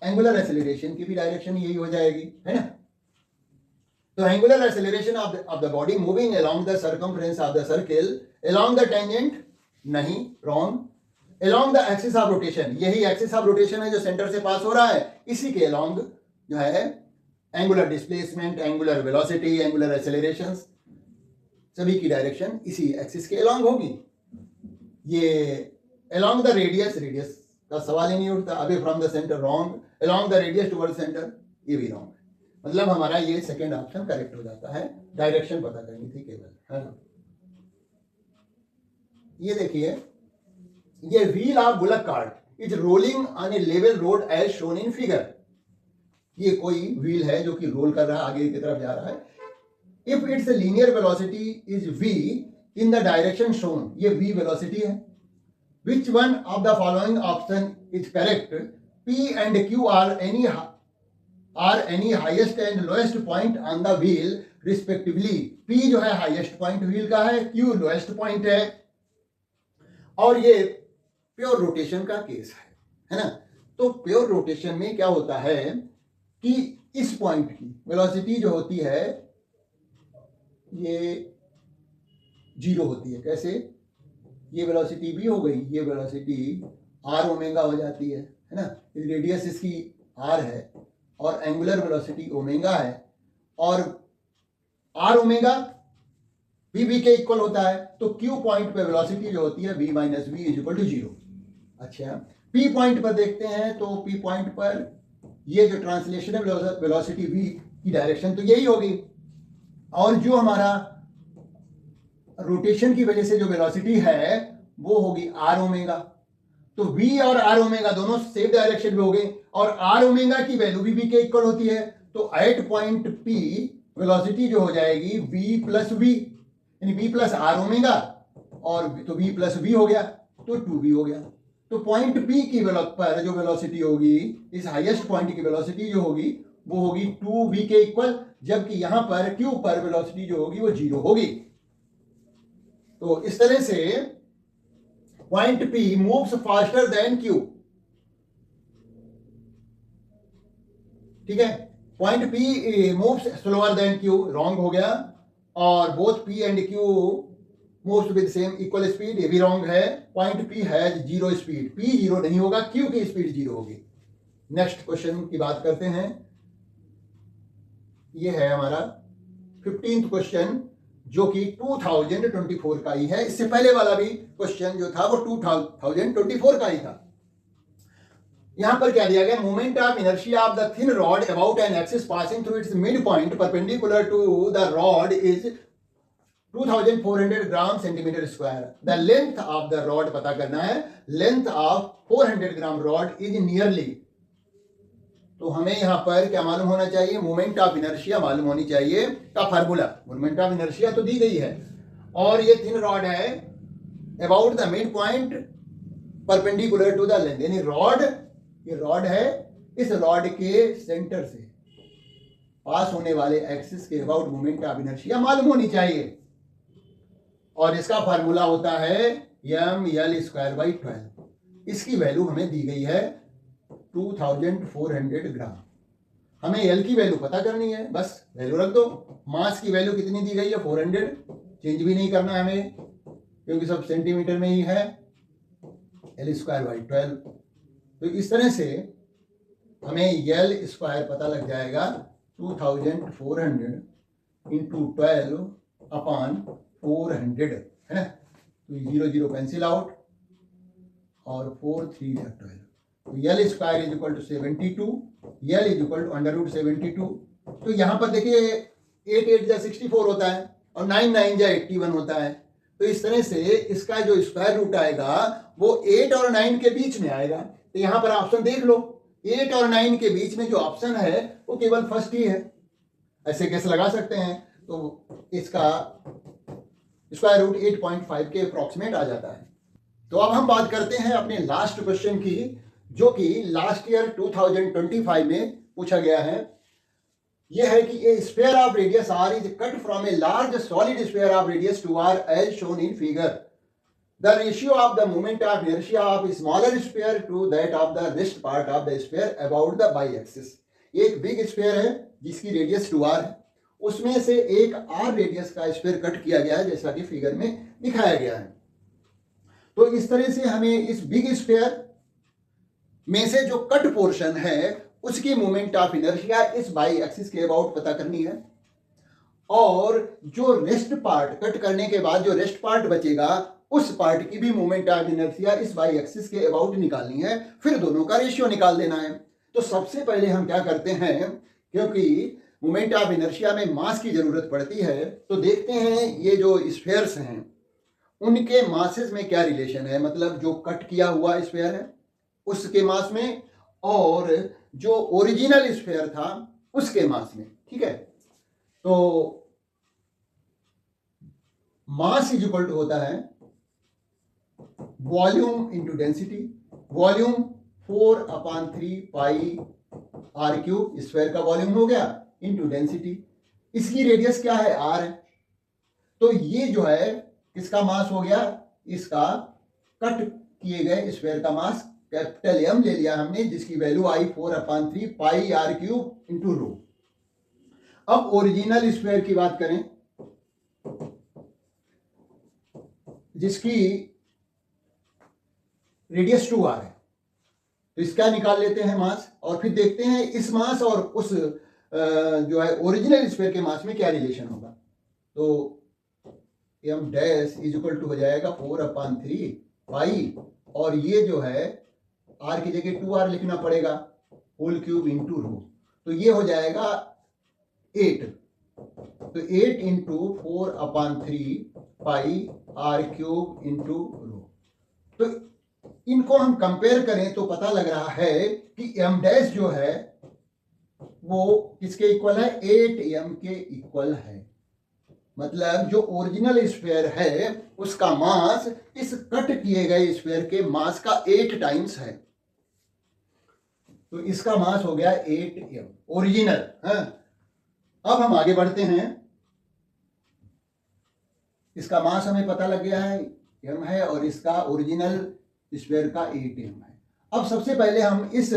एंगुलर एक्सेलरेशन की भी डायरेक्शन यही हो जाएगी, है ना। तो angular acceleration of the body moving along the circumference of the circle along the tangent, नहीं, wrong, along the axis of rotation, यही एक्सिस ऑफ रोटेशन है जो सेंटर से पास हो रहा है, इसी के अलोंग जो है angular displacement, angular velocity, angular acceleration, सभी की डायरेक्शन इसी एक्सिस के अलोंग होगी। ये अलोंग द रेडियस, रेडियस का सवाल ही नहीं उठता, away from the centre wrong, along the radius toward centre ये भी रॉन्ग, मतलब हमारा ये सेकंड ऑप्शन करेक्ट हो जाता है, डायरेक्शन पता करनी थी केवल, है ना। ये देखिए, ये wheel of bullock cart is rolling on a level road as shown in figure. ये कोई व्हील है जो कि रोल कर रहा है, आगे की तरफ जा रहा है। If it's linear velocity is v, in the direction shown, ये v वेलोसिटी है. Which one of the following option is correct? P and Q are any highest and lowest point on the wheel respectively. P जो है हाईएस्ट पॉइंट व्हील का है, Q लोएस्ट पॉइंट है, और ये प्योर रोटेशन का केस है ना. तो प्योर रोटेशन में क्या होता है कि इस पॉइंट की वेलोसिटी जो होती है ये जीरो होती है. कैसे? ये वेलोसिटी v हो गई, ये वेलोसिटी r ओमेगा हो जाती है ना. रेडियस इसकी r है और एंगुलर वेलोसिटी ओमेगा है, और r ओमेगा v के इक्वल होता है. तो q पॉइंट पे वेलोसिटी जो होती है v minus v is equal to zero. अच्छा, p पॉइंट पर देखते हैं तो p पॉइंट पर ये जो ट्रांसलेशन है वेलोसिटी v की डायरेक्शन तो यही होगी, और जो हमारा रोटेशन की वजह से जो वेलोसिटी है वो होगी r ओमेगा. तो v और r ओमेगा दोनों सेम डायरेक्शन में हो गए, और r ओमेगा की वैल्यू भी v के इक्वल होती है. तो एट पॉइंट p वेलोसिटी जो हो जाएगी v प्लस v, यानी v प्लस r ओमेगा, और तो v प्लस v हो गया तो 2v हो गया. तो पॉइंट p की पर जो वेलोसिटी होगी, इस हाईएस्ट पॉइंट की वेलोसिटी जो होगी वो होगी 2v के इक्वल, जबकि यहां पर q पर वेलोसिटी जो होगी वो जीरो होगी. तो इस तरह से point P moves faster than Q. ठीक है, point P moves slower then Q, wrong हो गया. और both P and Q moves with same equal speed, ये भी रॉन्ग है. Point P has zero speed, P zero नहीं होगा, Q की स्पीड जीरो होगी. नेक्स्ट क्वेश्चन की बात करते हैं. ये है हमारा 15th क्वेश्चन, जो कि 2024 का ही है. इससे पहले वाला भी क्वेश्चन जो था वो 2024 का ही था. यहां पर क्या दिया गया? Moment of inertia of the thin rod about an axis passing through its mid point perpendicular to the rod is 2400 gram centimetre square. The length of the rod पता करना है. Length of 400 gram rod is nearly. तो हमें यहां पर क्या मालूम होना चाहिए? मोमेंट ऑफ इनर्शिया मालूम होनी चाहिए का फार्मूला. मोमेंट ऑफ इनर्शिया तो दी गई है, और ये थिन रॉड है about the mid point perpendicular to the length, यानी रॉड, ये रॉड है, इस रॉड के सेंटर से पास होने वाले एक्सिस के अबाउट मोमेंट ऑफ इनर्शिया मालूम होनी चाहिए. और इसका फार्मूला होता है ml स्क्वायर बाई 12. इसकी वैल्यू हमें दी गई है 2400 ग्राम. हमें एल की वैल्यू पता करनी है, बस वैल्यू रख दो. मास की वैल्यू कितनी दी गई है? 400. चेंज भी नहीं करना है हमें, क्योंकि सब सेंटीमीटर में ही है. L square by 12. तो इस तरह से हमें एल स्क्वायर पता लग जाएगा 2400 इंटू 12 अपॉन 400, है ना. तो 0 0 कैंसिल आउट, और 4 3 12. तो L square is equal to 72, L is equal to under root 72. तो यहां पर देखिए 8 8 जा 64 होता है, और 9 9 जा 81 होता है. तो इस तरह से इसका जो स्क्वायर रूट आएगा वो 8 और 9 के बीच में आएगा. तो यहां पर ऑप्शन देख लो, 8 और 9 के बीच में जो ऑप्शन है वो केवल फर्स्ट ही है. ऐसे कैसे लगा सकते हैं? तो इसका स्क्वायर रूट 8.5 के अप्रॉक्सीमेट आ जाता है. तो अब हम बात करते हैं अपने लास्ट क्वेश्चन की, जो कि लास्ट ईयर 2025 में पूछा गया है. यह है कि a sphere of radius r is cut from a large solid sphere of radius 2r as shown in figure. The ratio of the moment of inertia of smaller sphere to that of the rest part of the sphere about the Y axis. एक बिग स्फीयर है जिसकी रेडियस 2r है, उसमें से एक r रेडियस का स्फीयर कट किया गया है, जैसा कि फिगर में दिखाया गया है. तो इस तरह से हमें इस बिग स्फीयर में से जो कट पोर्शन है उसकी मोमेंट ऑफ इनर्शिया इस बाई एक्सिस के अबाउट पता करनी है, और जो रेस्ट पार्ट, कट करने के बाद जो रेस्ट पार्ट बचेगा उस पार्ट की भी मोमेंट ऑफ इनर्शिया इस बाई एक्सिस के अबाउट निकालनी है. फिर दोनों का रेशियो निकाल देना है. तो सबसे पहले हम क्या करते हैं, क्योंकि मोमेंट ऑफ इनर्शिया में मास की जरूरत पड़ती है, तो देखते हैं ये जो स्फीयर्स हैं उनके मासेस में क्या रिलेशन है. मतलब जो कट किया हुआ स्फीयर है उसके मास में, और जो ओरिजिनल स्फीयर था उसके मास में. ठीक है, तो मास इज इक्वल टू होता है volume into density. Volume 4/3 pi R cube square का वॉल्यूम हो गया इंटू डेंसिटी। इसकी रेडियस क्या है, आर है। तो ये जो है इसका मास हो गया, इसका कट किए गए स्क्वायर का मास कैपिटल एम ले लिया हमने, जिसकी वैल्यू आई 4/3 pi R cube into rho. अब ओरिजिनल स्क्वायर की बात करें, जिसकी रेडियस 2r है, तो इसका निकाल लेते हैं मास, और फिर देखते हैं इस मास और उस जो है ओरिजिनल स्क्वायर के मास में क्या रिलेशन होगा। तो M dash is equal to हो जाएगा 4/3 पाई, और ये जो है आर की जगह 2r लिखना पड़ेगा, होल क्यूब इंटू रो। तो ये हो जाएगा 8। तो 8 into 4/3 pi R cube into rho. तो इनको हम कंपेयर करें तो पता लग रहा है कि एम डैश जो है वो किसके इक्वल है, 8m के इक्वल है। मतलब जो ओरिजिनल स्फीयर है उसका मास इस कट किए गए स्फीयर के मास का 8 टाइम्स है। तो इसका मास हो गया 8m ओरिजिनल। अब हम आगे बढ़ते हैं, इसका मास हमें पता लग गया है m है, और इसका ओरिजिनल स्फीयर का 8m है। अब सबसे पहले हम इस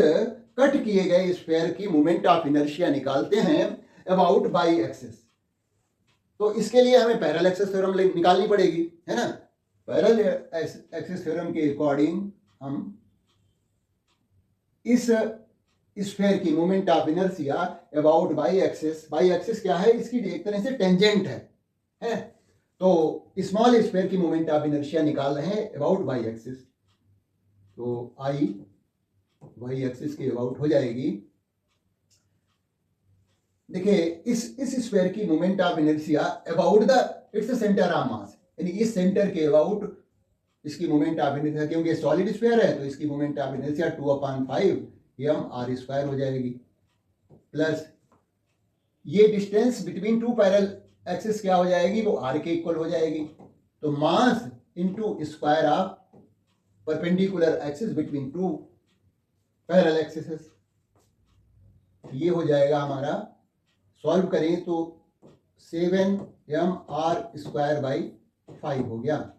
कट किए गए स्फीयर की मोमेंट ऑफ इनर्शिया निकालते हैं अबाउट बाई एक्सिस। तो इसके लिए हमें पैरेलल एक्सिस थ्योरम निकालनी पड़ेगी, है ना। पैरेलल एक्सिस थ्योरम के अकॉर्डिंग हम इस स्फीयर की moment of inertia about by axis क्या है, इसकी एक तरह से टेंजेंट है। तो स्मॉल स्फीयर की मोमेंट ऑफ इनर्शिया निकाल रहे हैं अबाउट बाई एक्सिस। तो आई वाई एक्सिस के अबाउट हो जाएगी। देखिए इस स्फीयर की moment of inertia about the its centre of mass, यानी इस सेंटर के अबाउट इसकी मोमेंट ऑफ इनर्शिया, क्योंकि सॉलिड स्फीयर है तो इसकी मोमेंट ऑफ इनर्शिया 2/5 mr² हो जाएगी, प्लस ये distance between two parallel axis क्या हो जाएगी, वो r के इक्वल हो जाएगी। तो mass into square of perpendicular axis between two parallel axis, ये हो जाएगा हमारा। सॉल्व करें तो 7mr²/5 हो गया।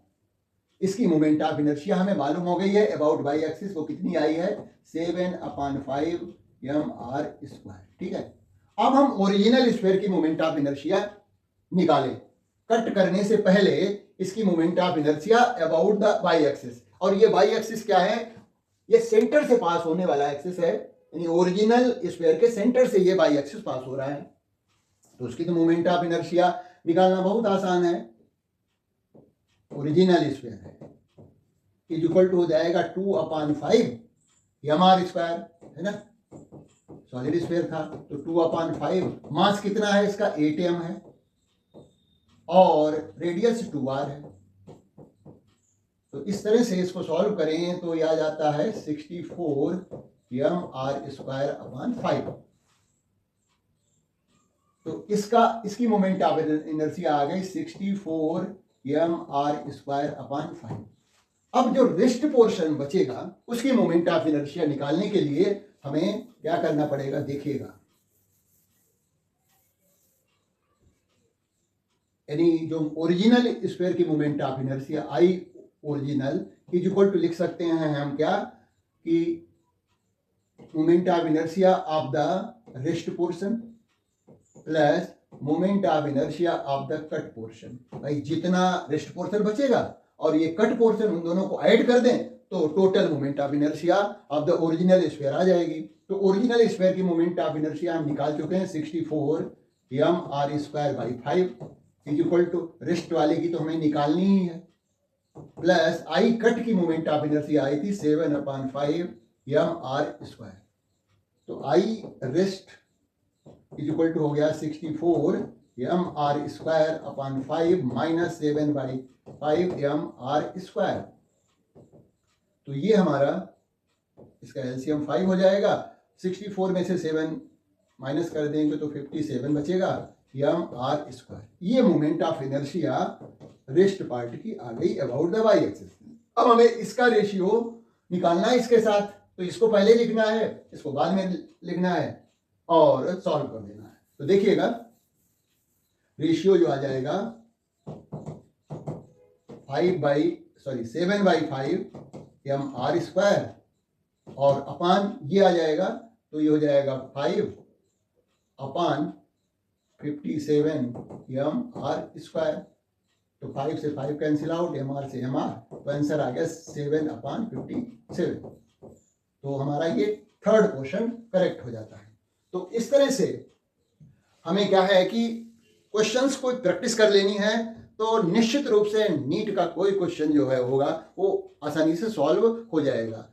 इसकी मोमेंट ऑफ इनर्शिया हमें मालूम हो गई है अबाउट बाई एक्सिस वो कितनी आई है, 7/5 mr²। ठीक है, अब हम ओरिजिनल स्फीयर की मोमेंट ऑफ इनर्शिया निकालें। कट करने से पहले इसकी moment of inertia about the Y axis, और ये बाई एक्सिस क्या है, ये सेंटर से पास होने वाला एक्सिस है, यानी ओरिजिनल स्फीयर के सेंटर से ये बाई एक्सिस पास हो रहा है। तो उसकी तो मोमेंट ऑफ इनर्शिया निकालना बहुत आसान है। ओरिजिनल स्फीयर है इज इक्वल टू हो जाएगा 2/5 mr², है ना। सॉलिड स्फीयर था तो 2/5, मास कितना है इसका 8m है, और रेडियस 2r है। तो इस तरह से इसको सॉल्व करें तो यह आ जाता है 64 mr²/5। तो इसकी मोमेंट ऑफ इनर्शिया आ गई 64 mr²/5। अब जो रेस्ट पोर्शन बचेगा उसकी मोमेंट ऑफ इनर्शिया निकालने के लिए हमें क्या करना पड़ेगा, देखिएगा। यानी जो ओरिजिनल स्फीयर की moment of inertia I original is equal to लिख सकते हैं हम क्या, कि moment of inertia of the rest portion plus moment of inertia of the cut portion. भाई जितना रेस्ट पोर्शन बचेगा और ये कट पोर्शन, उन दोनों को ऐड कर दें तो total moment of inertia of the original sphere आ जाएगी। तो ओरिजिनल स्फीयर की मोमेंट ऑफ इनर्शिया हम निकाल चुके हैं 64 mr²/5 is equal to rest वाले की तो हमें निकालनी ही है, प्लस आई कट की मोमेंट ऑफ इनर्शिया आई थी 7/5 mr²। तो I rest is equal to हो गया 64 mr²/5 माइनस 7/5 mr²। तो ये हमारा इसका एलसीएम 5 हो जाएगा। 64 में से 7 माइनस कर देंगे तो 57 बचेगा mr²। ये moment of inertia rest part की आ गई अबाउट द वाई एक्सिस। अब हमें इसका रेशियो निकालना है इसके साथ, तो इसको पहले लिखना है, इसको बाद में लिखना है और सॉल्व कर देना है। तो देखिएगा रेशियो जो आ जाएगा 7/5 एम आर स्क्वायर और अपान ये आ जाएगा, तो ये हो जाएगा 5/57 एम आर स्क्वायर। तो 5 से 5 कैंसिल आउट, एम आर से एम आर, तो आंसर आ गया 7/57। तो हमारा ये थर्ड क्वेश्चन करेक्ट हो जाता है। तो इस तरह से हमें क्या है कि क्वेश्चंस को प्रैक्टिस कर लेनी है, तो निश्चित रूप से नीट का कोई क्वेश्चन जो है होगा वो आसानी से सॉल्व हो जाएगा।